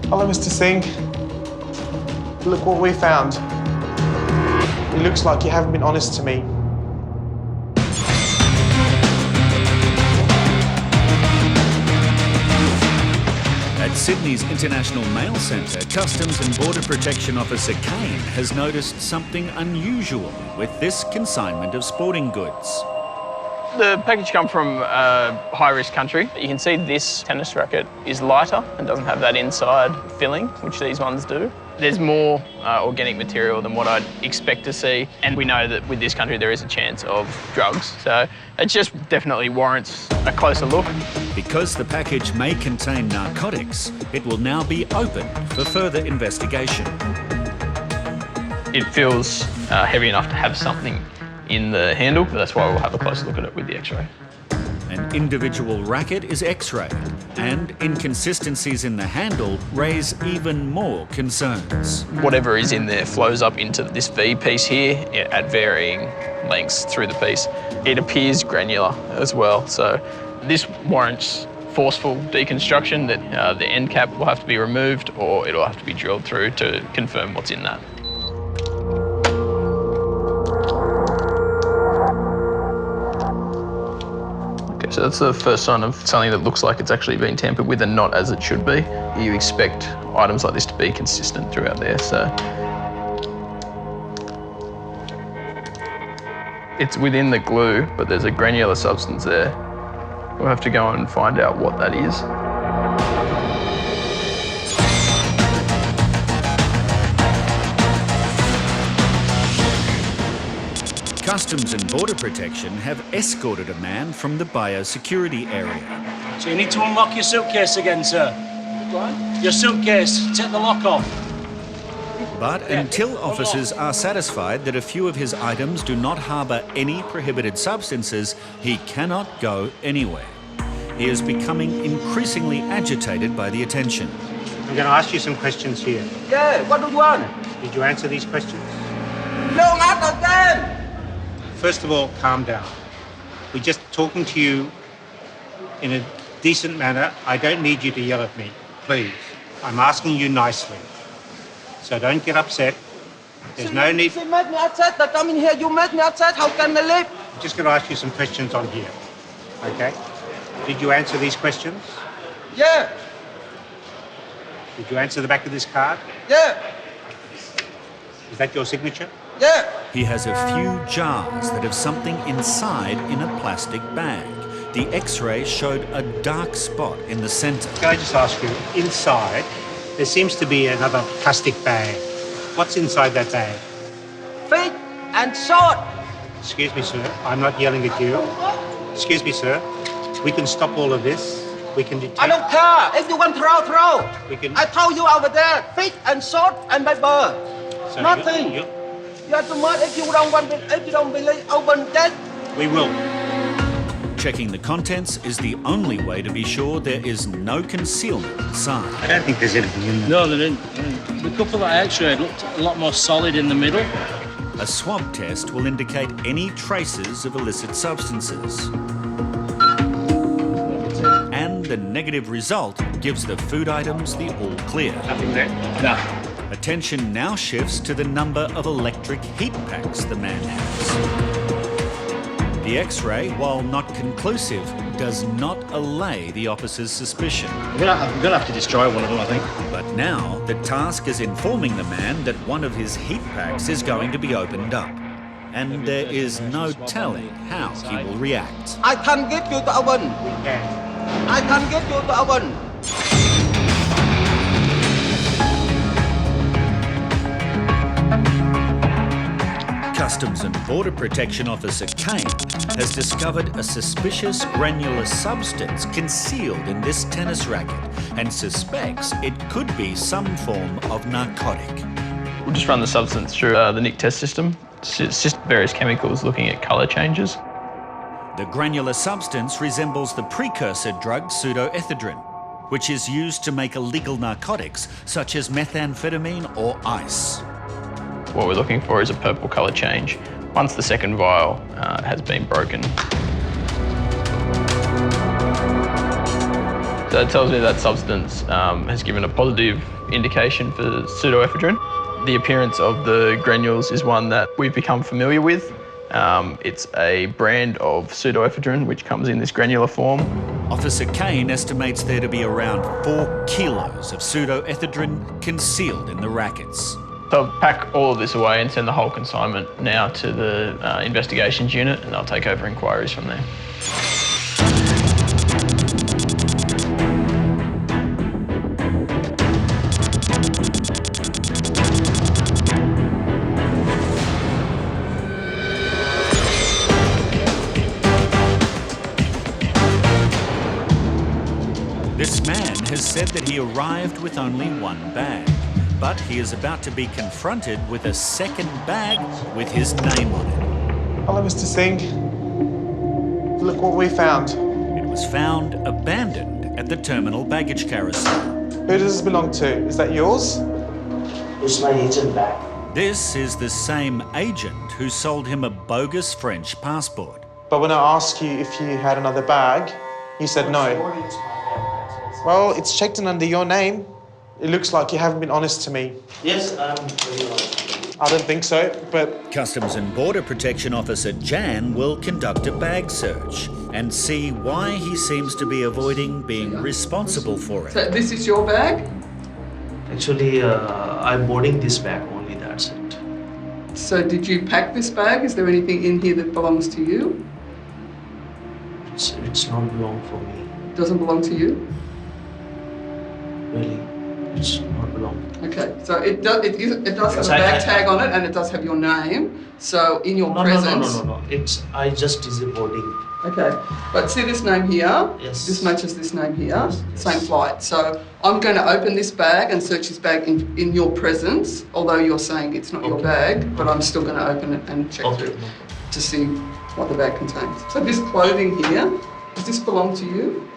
Hello, Mr. Singh. Look what we found. It looks like you haven't been honest to me. At Sydney's International Mail Centre, Customs and Border Protection Officer Kane has noticed something unusual with this consignment of sporting goods. The package come from a high-risk country. You can see this tennis racket is lighter and doesn't have that inside filling, which these ones do. There's more organic material than what I'd expect to see, and we know that with this country there is a chance of drugs, so it just definitely warrants a closer look. Because the package may contain narcotics, it will now be opened for further investigation. It feels heavy enough to have something in the handle, but that's why we'll have a closer look at it with the X-ray. An individual racket is X-rayed, and inconsistencies in the handle raise even more concerns. Whatever is in there flows up into this V piece here at varying lengths through the piece. It appears granular as well, so this warrants forceful deconstruction that the end cap will have to be removed or it'll have to be drilled through to confirm what's in that. So that's the first sign of something that looks like it's actually been tampered with and not as it should be. You expect items like this to be consistent throughout there, so. It's within the glue, but there's a granular substance there. We'll have to go and find out what that is. Customs and Border Protection have escorted a man from the biosecurity area. So you need to unlock your suitcase again, sir. What? Your suitcase. Take the lock off. But until officers are satisfied that a few of his items do not harbour any prohibited substances, he cannot go anywhere. He is becoming increasingly agitated by the attention. I'm going to ask you some questions here. Yeah, what do you want? Did you answer these questions? No, not again! First of all, calm down. We're just talking to you in a decent manner. I don't need you to yell at me, please. I'm asking you nicely. So don't get upset. There's no need. You made me upset. I come in here, you made me upset. How can I live? I'm just going to ask you some questions on here, okay? Did you answer these questions? Yeah. Did you answer the back of this card? Yeah. Is that your signature? Yeah. He has a few jars that have something inside in a plastic bag. The X-ray showed a dark spot in the centre. Can I just ask you, inside, there seems to be another plastic bag. What's inside that bag? Feet and sword. Excuse me, sir. I'm not yelling at you. Excuse me, sir. We can stop all of this. We can detect. I don't care. If you want throw. We can. I told you over there, feet and sword and paper. So nothing. You have to murder if you don't want it. If you don't believe, open that. We will. Checking the contents is the only way to be sure there is no concealment inside. I don't think there's anything in there. No, there isn't. The couple that I x-rayed looked a lot more solid in the middle. A swab test will indicate any traces of illicit substances. And the negative result gives the food items the all clear. Nothing there? No. Attention now shifts to the number of electric heat packs the man has. The X-ray, while not conclusive, does not allay the officer's suspicion. We're gonna have to destroy one of them, I think. But now, the task is informing the man that one of his heat packs is going to be opened up. and there is no telling how he will react. I can't get you to oven. I can't get you to oven. Customs and Border Protection Officer Kane has discovered a suspicious granular substance concealed in this tennis racket and suspects it could be some form of narcotic. We'll just run the substance through the NIC test system. It's just various chemicals looking at colour changes. The granular substance resembles the precursor drug pseudoephedrine, which is used to make illegal narcotics such as methamphetamine or ice. What we're looking for is a purple colour change once the second vial has been broken. So it tells me that substance has given a positive indication for pseudoephedrine. The appearance of the granules is one that we've become familiar with. It's a brand of pseudoephedrine which comes in this granular form. Officer Kane estimates there to be around 4 kilos of pseudoephedrine concealed in the rackets. So I'll pack all of this away and send the whole consignment now to the investigations unit, and they'll take over inquiries from there. This man has said that he arrived with only one bag, but he is about to be confronted with a second bag with his name on it. Hello, Mr. Singh. Look what we found. It was found abandoned at the terminal baggage carousel. Who does this belong to? Is that yours? It's my agent bag. This is the same agent who sold him a bogus French passport. But when I asked you if you had another bag, you said no. Well, it's checked in under your name. It looks like you haven't been honest to me. Yes, I'm very honest. I don't think so, but... Customs and Border Protection Officer Jan will conduct a bag search and see why he seems to be avoiding being responsible for it. So this is your bag? Actually, I'm boarding this bag only, that's it. So did you pack this bag? Is there anything in here that belongs to you? It's not belong for me. Doesn't belong to you? Really, it's not belong. Okay, so it does have a bag tag on it, and it does have your name. So in your presence. No. I just is a boarding. Okay, but see this name here? Yes. This matches this name here. Same flight. So I'm going to open this bag and search this bag in your presence. Although you're saying it's not your bag, but I'm still going to open it and check through to see what the bag contains. So this clothing here, does this belong to you?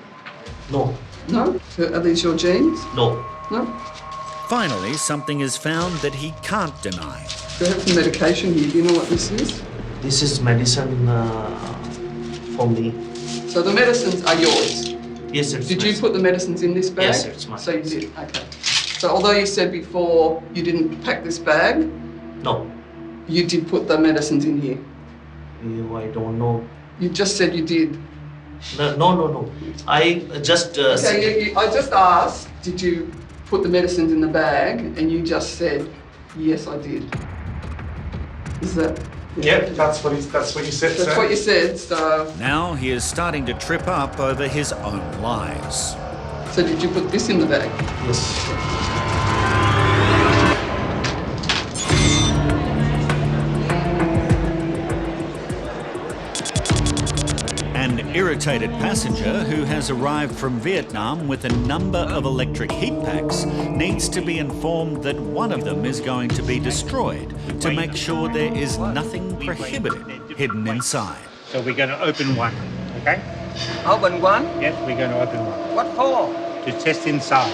No. No? So are these your jeans? No. No? Finally, something is found that he can't deny. Do you have some medication here? Do you know what this is? This is medicine for me. So the medicines are yours? Yes, it's Did you put the medicines in this bag? Yes, it's mine. So you did, okay. So although you said before you didn't pack this bag? No. You did put the medicines in here? I don't know. You just said you did? No. I just... okay, I just asked, did you put the medicines in the bag? And you just said, yes, I did. Is that... Yep, that's what you said, That's what you said, so... Now he is starting to trip up over his own lies. So did you put this in the bag? Yes. An irritated passenger who has arrived from Vietnam with a number of electric heat packs needs to be informed that one of them is going to be destroyed to make sure there is nothing prohibited hidden inside. So we're going to open one, okay? Open one? Yes, we're going to open one. What for? To test inside.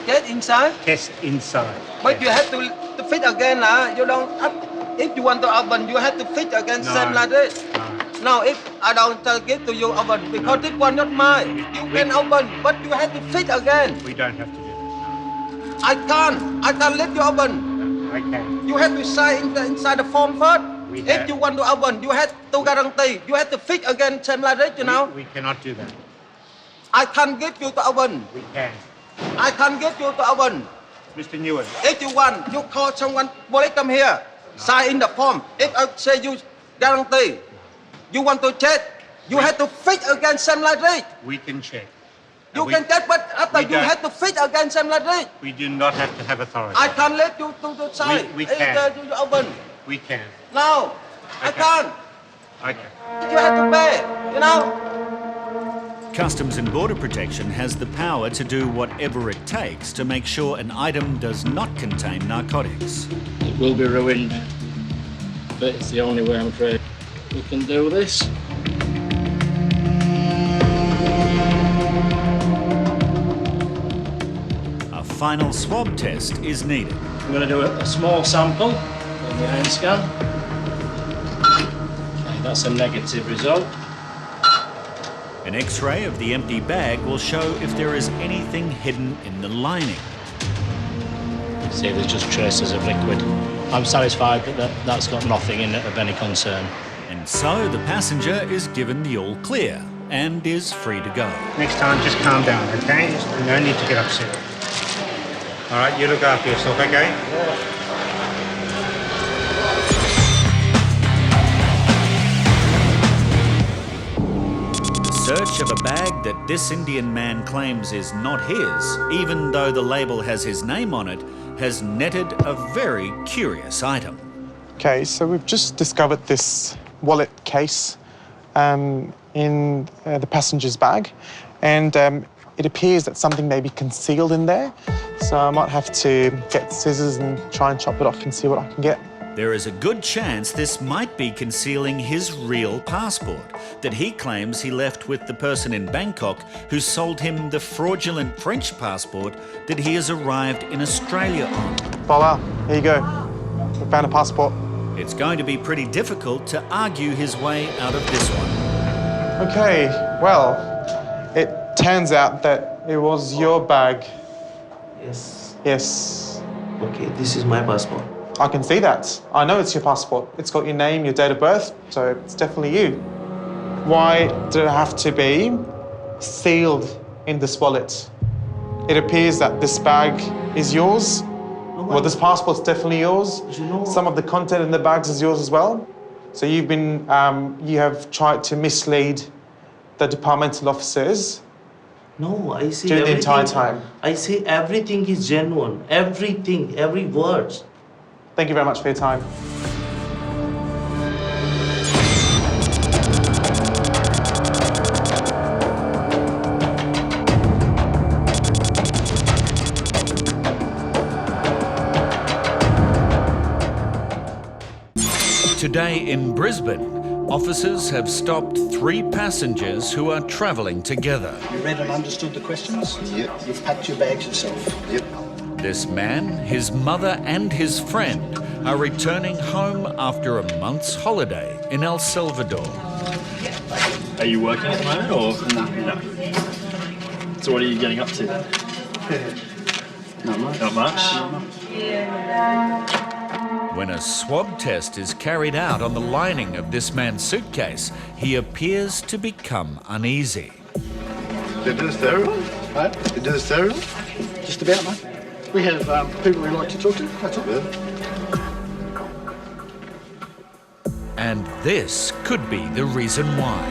Get inside? Test inside. But you have to fit again, you don't have, if you want to open, you have to fit again, same like this. No, if I don't give to you open, because this one not mine. You can open, but you have to fit again. We don't have to do that. I can't let you open. I can. You have to sign inside the form first. If you want to open, you have to guarantee. You have to fit again, same like this, you know. We cannot do that. I can't get you to open. We can. I can't get you to open. Mr. Newen. If you want, you call someone, police come here. Sign in the form. If I say you guarantee, you want to check, you have to fit against same like this. We can check. You can check, but after you have to fit against same like this. We do not have to have authority. I can't let you to the side. We can. You open. We can. No, I can't. Okay. You have to pay, you know? Customs and Border Protection has the power to do whatever it takes to make sure an item does not contain narcotics. It will be ruined, but it's the only way, I'm afraid, we can do this. A final swab test is needed. I'm going to do a small sample on the iron scan. Okay, that's a negative result. An X-ray of the empty bag will show if there is anything hidden in the lining. See, there's just traces of liquid. I'm satisfied that that's got nothing in it of any concern. And so the passenger is given the all clear and is free to go. Next time, just calm down, okay? No need to get upset. All right, you look after yourself, okay? The search of a bag that this Indian man claims is not his, even though the label has his name on it, has netted a very curious item. Okay, so we've just discovered this wallet case in the passenger's bag, and it appears that something may be concealed in there. So I might have to get scissors and try and chop it off and see what I can get. There is a good chance this might be concealing his real passport that he claims he left with the person in Bangkok who sold him the fraudulent French passport that he has arrived in Australia on. Voila, here you go. We found a passport. It's going to be pretty difficult to argue his way out of this one. Okay, well, it turns out that it was your bag. Yes. Yes. Okay, this is my passport. I can see that. I know it's your passport. It's got your name, your date of birth, so it's definitely you. Why did it have to be sealed in this wallet? It appears that this bag is yours. Well, this passport's definitely yours. Some of the content in the bags is yours as well. So you've been, you have tried to mislead the departmental officers. No, I see during the everything. entire time. I see everything is genuine. Everything, every word. Thank you very much for your time. Today in Brisbane, officers have stopped 3 passengers who are travelling together. You read and understood the questions? Yep. You've packed your bags yourself? Yep. This man, his mother and his friend are returning home after a month's holiday in El Salvador. Are you working at the moment or? No. So what are you getting up to then? Not much. Not much? When a swab test is carried out on the lining of this man's suitcase, he appears to become uneasy. Did it do us thorough? Right? Did it do us thorough? Just about, mate. We have people we like to talk to, that's all. And this could be the reason why.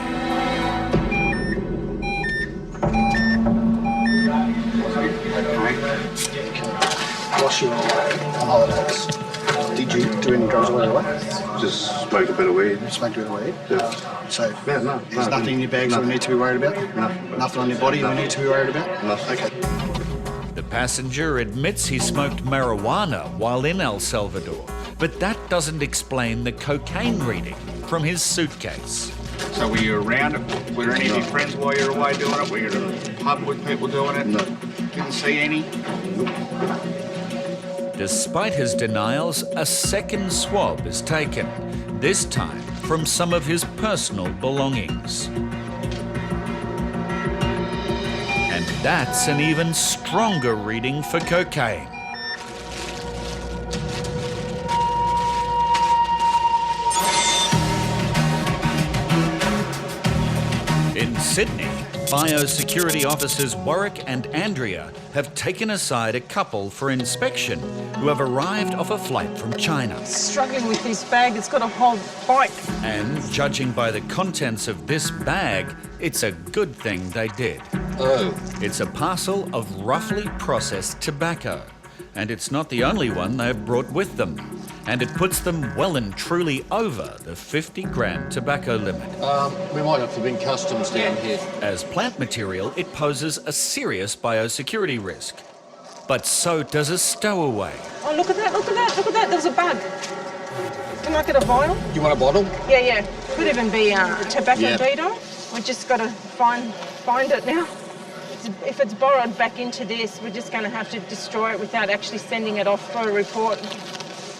Whilst you were on holidays, did you do any drugs while you were away? Just smoke a bit of weed. Smoked a bit of weed? Yeah. So no, there's nothing in your bags that we need to be worried about? Nothing on your body we need to be worried about? Nothing. Okay. The passenger admits he smoked marijuana while in El Salvador, but that doesn't explain the cocaine reading from his suitcase. So were you around it? Were any of your friends while you were away doing it? Were you at a pub with people doing it? No. Didn't see any? Despite his denials, a second swab is taken, this time from some of his personal belongings. And that's an even stronger reading for cocaine. In Sydney, biosecurity officers Warwick and Andrea have taken aside a couple for inspection who have arrived off a flight from China. Struggling with this bag, it's got a whole bike. And judging by the contents of this bag, it's a good thing they did. Oh. It's a parcel of roughly processed tobacco, and it's not the only one they've brought with them. And it puts them well and truly over the 50-gram tobacco limit. We might have to bring customs down here. As plant material, it poses a serious biosecurity risk. But so does a stowaway. Oh, look at that, look at that, look at that, there's a bug. Can I get a vial? You want a bottle? Yeah. Could even be a tobacco Yeah. beetle. We just got to find it now. If it's borrowed back into this, we're just going to have to destroy it without actually sending it off for a report.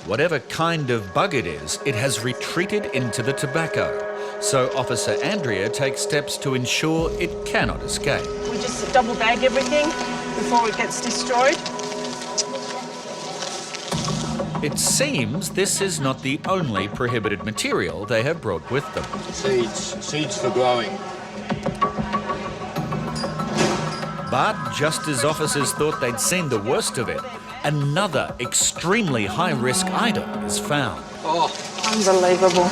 Whatever kind of bug it is, it has retreated into the tobacco. So Officer Andrea takes steps to ensure it cannot escape. We just double bag everything before it gets destroyed. It seems this is not the only prohibited material they have brought with them. Seeds for growing. But just as officers thought they'd seen the worst of it, another extremely high-risk item is found. Oh. Unbelievable.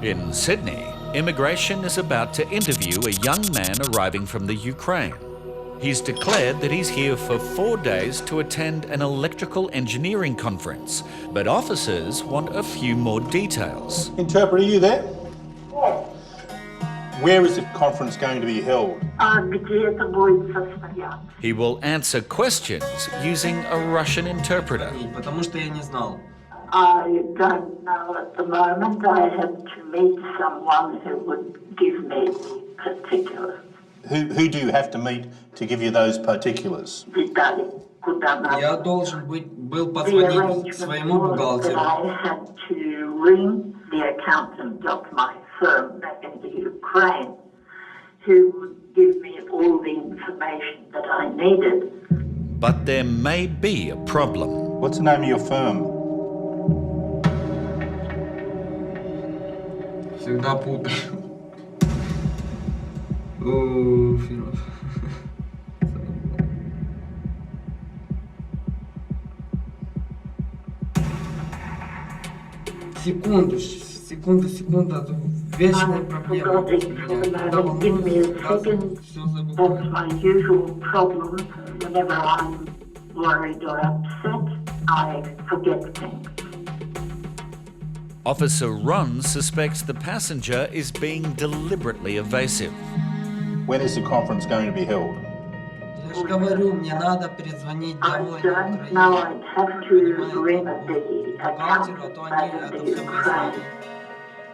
In Sydney, immigration is about to interview a young man arriving from the Ukraine. He's declared that he's here for 4 days to attend an electrical engineering conference, but officers want a few more details. Interpreter, are you there? Where is the conference going to be held? He will answer questions using a Russian interpreter. I don't know at the moment. I have to meet someone who would give me particulars. Who do you have to meet to give you those particulars? Я должен был позвонить своему бухгалтеру. I had to ring the accountant of my firm back in the Ukraine, who would give me all the information that I needed. But there may be a problem. What's the name of your firm? Всегда путаю. Секунда, вечная проблема. Give me a second. That's my usual problem. Whenever I'm worried or upset, I forget things. Officer Ron suspects the passenger is being deliberately evasive. When is the conference going to be held? Я же говорю, мне надо перезвонить домой. Now I'd have to ring the accountant back in the Ukraine.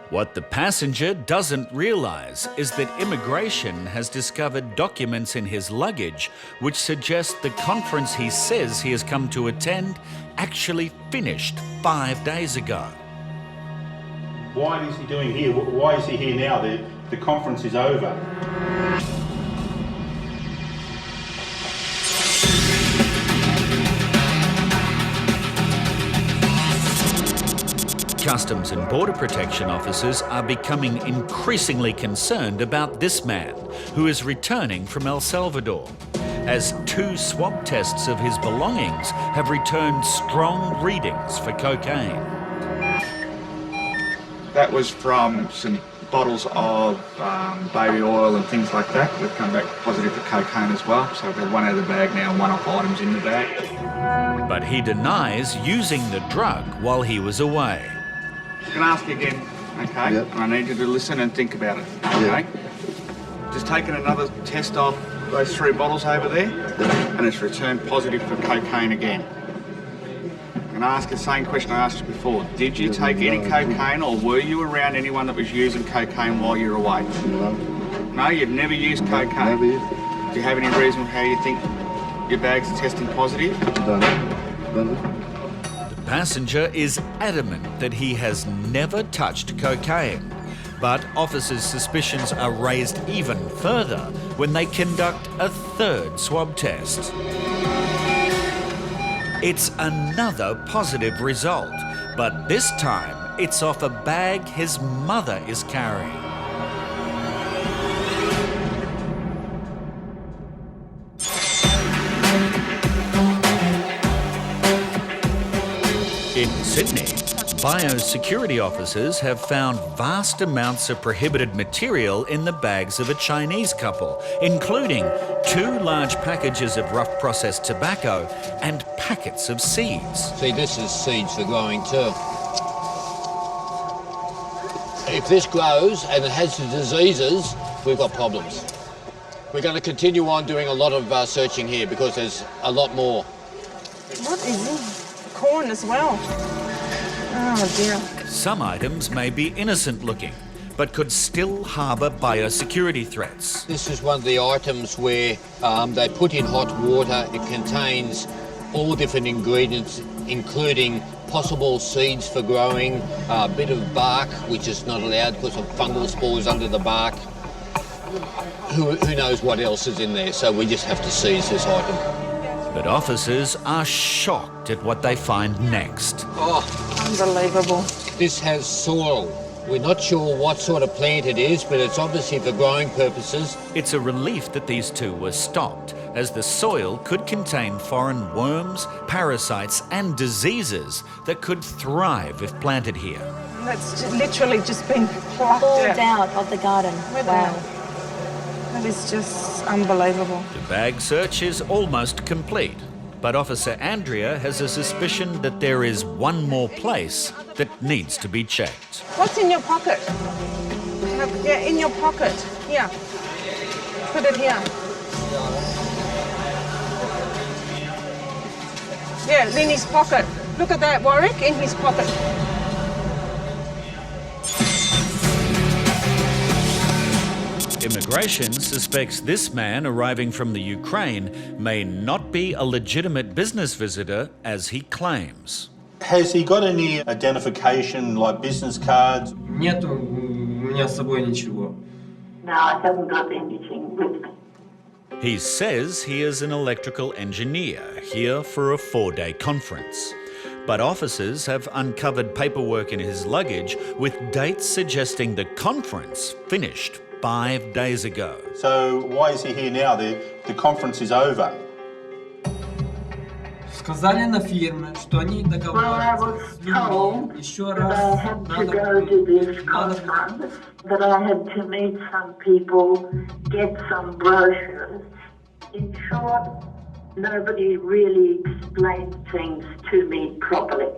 What the passenger doesn't realise is that immigration has discovered documents in his luggage which suggest the conference he says he has come to attend actually finished 5 days ago. Why is he doing here? Why is he here now? The conference is over. Customs and Border Protection officers are becoming increasingly concerned about this man who is returning from El Salvador, as 2 swab tests of his belongings have returned strong readings for cocaine. That was from some bottles of baby oil and things like that. They've come back positive for cocaine as well. So we've got one out of the bag now and one-off items in the bag. But he denies using the drug while he was away. I'm going to ask you again, okay? Yep. And I need you to listen and think about it, okay? Just taking another test off those 3 bottles over there, and it's returned positive for cocaine again. I'm going to ask the same question I asked you before. Did you take any cocaine, or were you around anyone that was using cocaine while you were away? No. No, you've never used cocaine? Never used. Do you have any reason how you think your bag's testing positive? Don't know. The passenger is adamant that he has never touched cocaine, but officers' suspicions are raised even further when they conduct a 3rd swab test. It's another positive result, but this time it's off a bag his mother is carrying. In Sydney, biosecurity officers have found vast amounts of prohibited material in the bags of a Chinese couple, including 2 large packages of rough processed tobacco and packets of seeds. See, this is seeds for growing too. If this grows and it has the diseases, we've got problems. We're going to continue on doing a lot of searching here because there's a lot more. What is it? Corn as well. Oh dear. Some items may be innocent looking, but could still harbour biosecurity threats. This is one of the items where they put in hot water. It contains all different ingredients, including possible seeds for growing, a bit of bark, which is not allowed because of fungal spores under the bark. Who knows what else is in there, so we just have to seize this item. But officers are shocked at what they find next. Oh, unbelievable. This has soil. We're not sure what sort of plant it is, but it's obviously for growing purposes. It's a relief that these 2 were stopped, as the soil could contain foreign worms, parasites and diseases that could thrive if planted here. That's literally just been plucked Pulled out of the garden. Wow. That is just unbelievable. The bag search is almost complete, but Officer Andrea has a suspicion that there is one more place that needs to be checked. What's in your pocket? Yeah, in your pocket. Here. Put it here. Yeah, in his pocket. Look at that, Warwick, in his pocket. Immigration suspects this man arriving from the Ukraine may not be a legitimate business visitor as he claims. Has he got any identification, like business cards? Нету у меня с собой ничего. No, I haven't got anything with me. He says he is an electrical engineer here for a 4-day conference. But officers have uncovered paperwork in his luggage with dates suggesting the conference finished 5 days ago. So why is he here now? The conference is over. Сказали на фирме, что они договариваются с людьми. Еще раз надо that I had to meet some people, get some brochures. In short, nobody really explained things to me properly.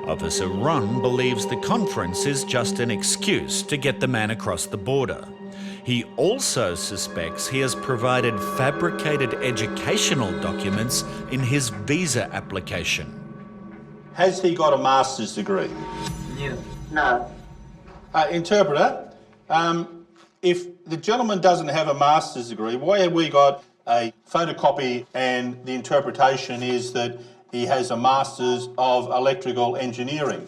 Officer Ron believes the conference is just an excuse to get the man across the border. He also suspects he has provided fabricated educational documents in his visa application. Has he got a master's degree? Yeah. No. Interpreter, if the gentleman doesn't have a master's degree, why have we got a photocopy and the interpretation is that he has a master's of electrical engineering?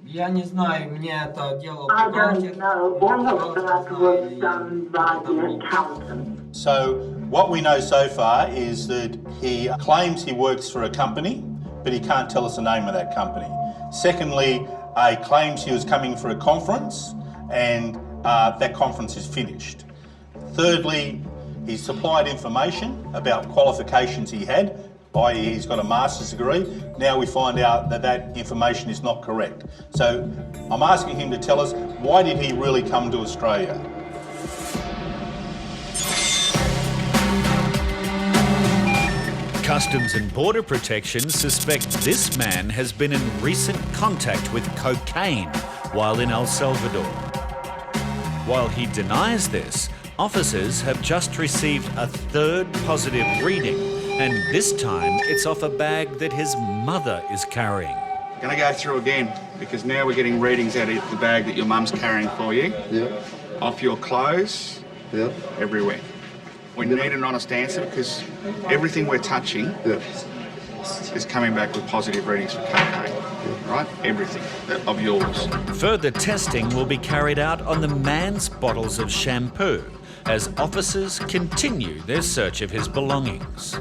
Я не знаю, мне это дело I don't know. All of that was done by the accountant. So what we know so far is that he claims he works for a company, but he can't tell us the name of that company. Secondly, he claims he was coming for a conference and that conference is finished. Thirdly, he supplied information about qualifications he had, i.e. he's got a master's degree. Now we find out that that information is not correct. So I'm asking him to tell us, why did he really come to Australia? Customs and Border Protection suspect this man has been in recent contact with cocaine while in El Salvador. While he denies this, officers have just received a third positive reading, and this time it's off a bag that his mother is carrying. I'm going to go through again, because now we're getting readings out of the bag that your mum's carrying for you. Yeah. Off your clothes. Yeah. Everywhere. We need an honest answer, because everything we're touching is coming back with positive readings for cocaine. Right? Everything of yours. Further testing will be carried out on the man's bottles of shampoo as officers continue their search of his belongings.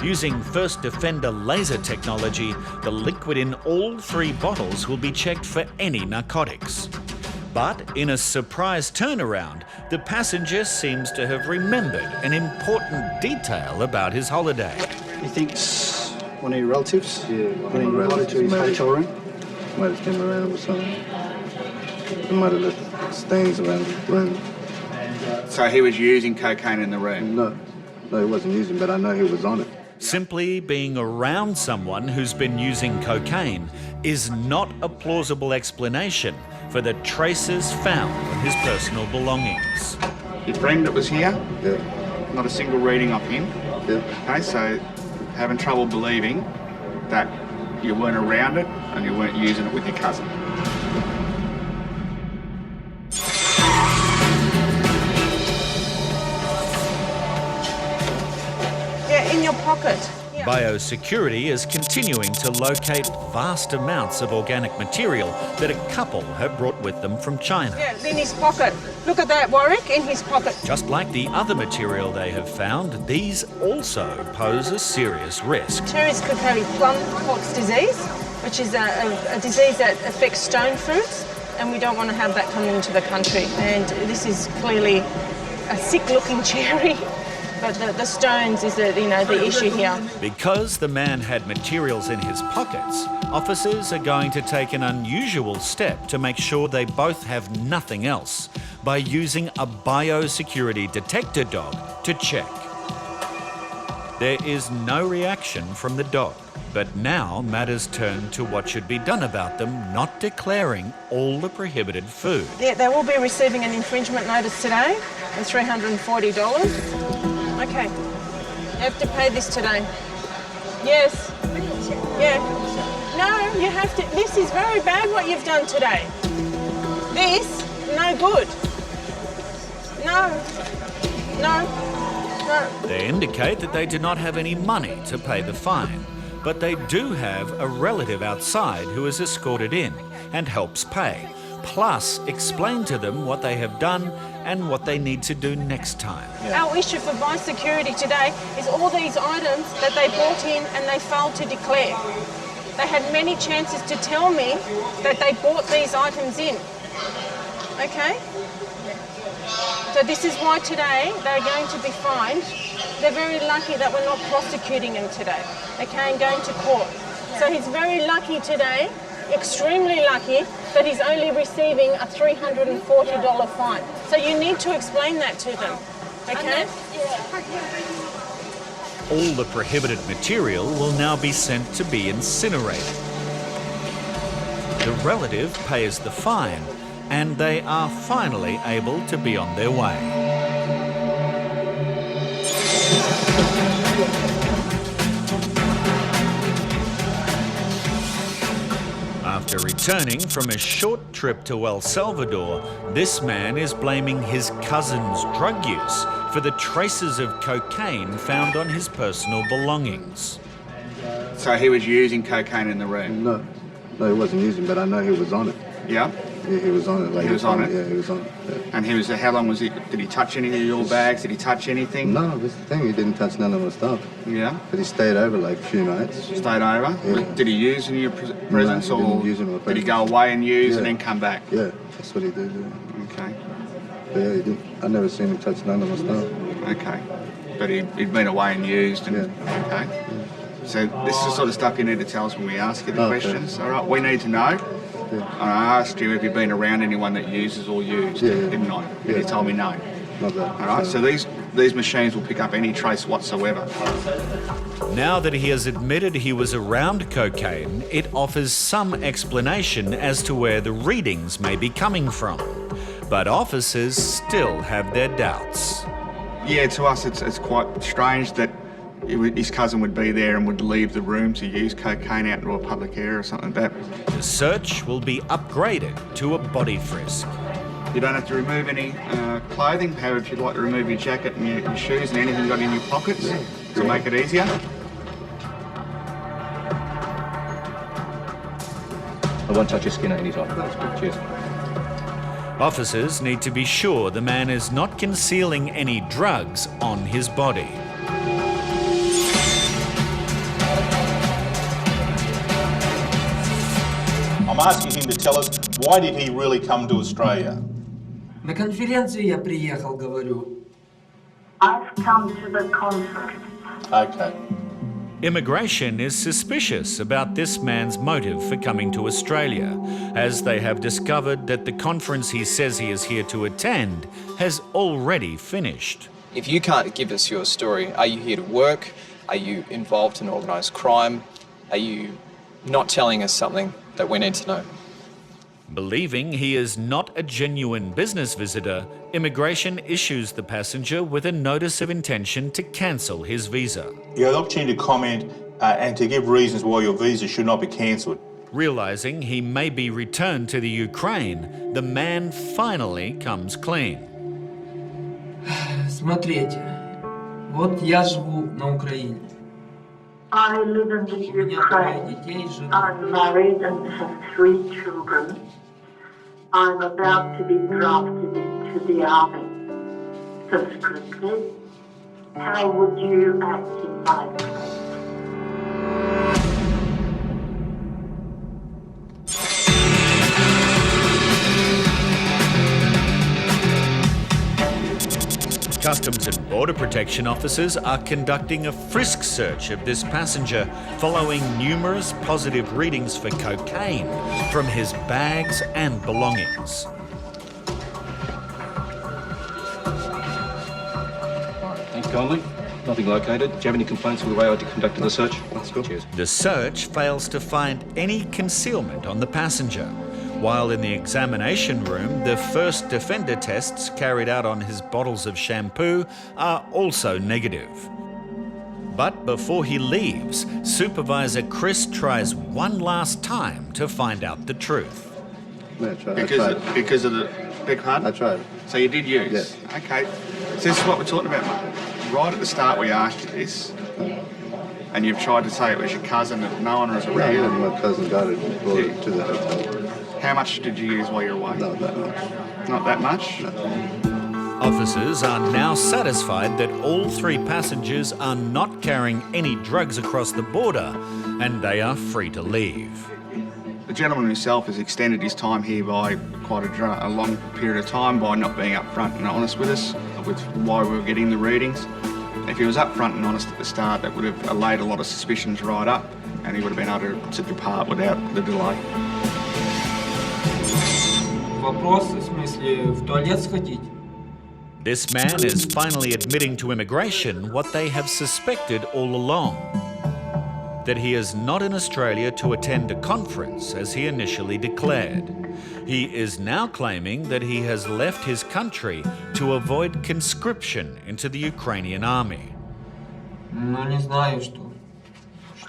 Using First Defender laser technology, the liquid in all 3 bottles will be checked for any narcotics. But in a surprise turnaround, the passenger seems to have remembered an important detail about his holiday. You think it's one of your relatives? Yeah. Bringing relatives to his hotel room? Might have came around with something. He might have left stains around the room. So he was using cocaine in the room? No, he wasn't using, but I know he was on it. Simply being around someone who's been using cocaine is not a plausible explanation for the traces found on his personal belongings. Your friend that was here? Yeah. Not a single reading of him? Yeah. Okay, so having trouble believing that you weren't around it and you weren't using it with your cousin. Yeah, in your pocket. Yeah. Biosecurity is continuing to locate vast amounts of organic material that a couple have brought with them from China. Yeah, in his pocket. Look at that, Warwick, in his pocket. Just like the other material they have found, these also pose a serious risk. Cherries could carry plum-pox disease, which is a disease that affects stone fruits, and we don't want to have that coming into the country. And this is clearly a sick-looking cherry. But the stones is the issue here. Because the man had materials in his pockets, officers are going to take an unusual step to make sure they both have nothing else by using a biosecurity detector dog to check. There is no reaction from the dog, but now matters turn to what should be done about them not declaring all the prohibited food. Yeah, they will be receiving an infringement notice today of $340. Okay, you have to pay this today. Yes. Yeah. No, you have to. This is very bad what you've done today. This, no good. No. They indicate that they do not have any money to pay the fine, but they do have a relative outside who is escorted in and helps pay, plus explain to them what they have done and what they need to do next time. Yeah. Our issue for biosecurity today is all these items that they brought in and they failed to declare. They had many chances to tell me that they brought these items in. Okay? So this is why today they're going to be fined. They're very lucky that we're not prosecuting him today, okay, and going to court. So he's very lucky today, extremely lucky, that he's only receiving a $340 fine. So you need to explain that to them, okay? All the prohibited material will now be sent to be incinerated. The relative pays the fine, and they are finally able to be on their way. After returning from a short trip to El Salvador, this man is blaming his cousin's drug use for the traces of cocaine found on his personal belongings. So he was using cocaine in the room? No, he wasn't using, but I know he was on it. Yeah? Yeah, he was on it. He was on it? Yeah, he was on it. Yeah. And he was, how long was he, did he touch any of your bags? Did he touch anything? No, that's the thing, he didn't touch none of my stuff. Yeah? But he stayed over like a few nights. Stayed over? Yeah. Did he use in your presence, no, he or didn't use in my did he presence. go away and use Yeah. and then come back? Yeah, that's what he did, yeah. Okay. But yeah, he didn't. I never seen him touch none of my stuff. Okay. But he'd been away and used and, Yeah. okay. Yeah. So this is the sort of stuff you need to tell us when we ask you the questions, all right? We need to know. Yeah. I asked you if you've been around anyone that uses or used, didn't I? And you told me no. Not that. All right, so these machines will pick up any trace whatsoever. Now that he has admitted he was around cocaine, it offers some explanation as to where the readings may be coming from. But officers still have their doubts. Yeah, to us it's quite strange that his cousin would be there and would leave the room to use cocaine out into a public area or something like that. The search will be upgraded to a body frisk. You don't have to remove any clothing. However, if you'd like to remove your jacket and your shoes and anything you got in your pockets to make it easier. I won't touch your skin at any time. That's good. Cheers. Officers need to be sure the man is not concealing any drugs on his body. I'm asking him to tell us, why did he really come to Australia? На конференцию я приехал, говорю. I've come to the conference. Okay. Immigration is suspicious about this man's motive for coming to Australia, as they have discovered that the conference he says he is here to attend has already finished. If you can't give us your story, are you here to work? Are you involved in organised crime? Are you not telling us something that we need to know? Believing he is not a genuine business visitor, immigration issues the passenger with a notice of intention to cancel his visa. You have the opportunity to comment and to give reasons why your visa should not be cancelled. Realising he may be returned to the Ukraine, the man finally comes clean. Смотрите, вот я живу на Украине. I live in the Ukraine. I'm married and have 3 children. I'm about to be drafted into the army. Subsequently, how would you act in my place? Customs and Border Protection officers are conducting a frisk search of this passenger following numerous positive readings for cocaine from his bags and belongings. Thanks kindly. Nothing located. Do you have any complaints with the way I conducted the search? That's good. Cheers. The search fails to find any concealment on the passenger, while in the examination room, the first defender tests carried out on his bottles of shampoo are also negative. But before he leaves, Supervisor Chris tries one last time to find out the truth. Yeah, because of the big pardon? I tried. So you did use? Yes. Okay. So this is what we're talking about, mate. Right at the start we asked you this, and you've tried to say it was your cousin that no one was around. Yeah, my cousin got it and brought it to the hotel. How much did you use while you were away? Not that much. Not that much? No. Officers are now satisfied that all 3 passengers are not carrying any drugs across the border, and they are free to leave. The gentleman himself has extended his time here by quite a long period of time by not being upfront and honest with us with why we were getting the readings. If he was upfront and honest at the start, that would have allayed a lot of suspicions right up, and he would have been able to depart without the delay. Вопрос, в смысле, в туалет сходить? This man is finally admitting to immigration what they have suspected all along, that he is not in Australia to attend a conference as he initially declared. He is now claiming that he has left his country to avoid conscription into the Ukrainian army. Ну, не знаю, что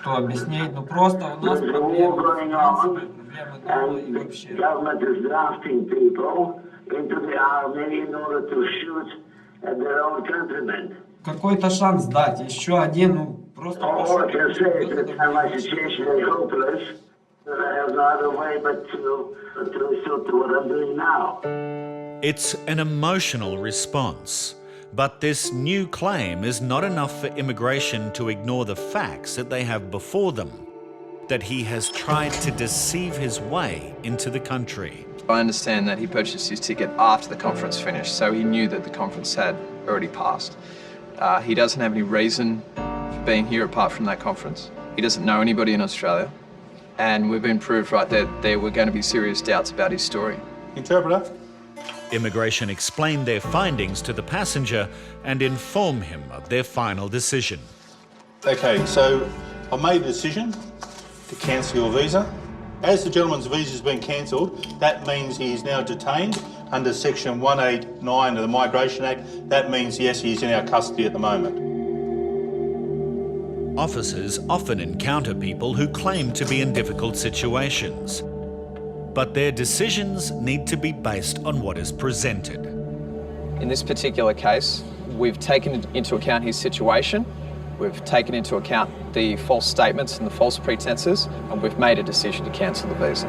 объяснить, но просто у нас проблемы дома и вообще. The government is drafting people into the army in order to shoot at their own countrymen. Какой-то шанс дать, еще один, ну, просто... All I can say is that my situation is hopeless, that I have no other way but to resort to what I'm doing now. It's an emotional response, but this new claim is not enough for immigration to ignore the facts that they have before them, that he has tried to deceive his way into the country. I understand that he purchased his ticket after the conference finished, so he knew that the conference had already passed. He doesn't have any reason for being here apart from that conference. He doesn't know anybody in Australia, and we've been proved right that there were going to be serious doubts about his story. Interpreter. Immigration explained their findings to the passenger and inform him of their final decision. Okay, so I made a decision to cancel your visa. As the gentleman's visa has been cancelled, that means he is now detained under Section 189 of the Migration Act. That means, yes, he is in our custody at the moment. Officers often encounter people who claim to be in difficult situations, but their decisions need to be based on what is presented. In this particular case, we've taken into account his situation, we've taken into account the false statements and the false pretenses, and we've made a decision to cancel the visa.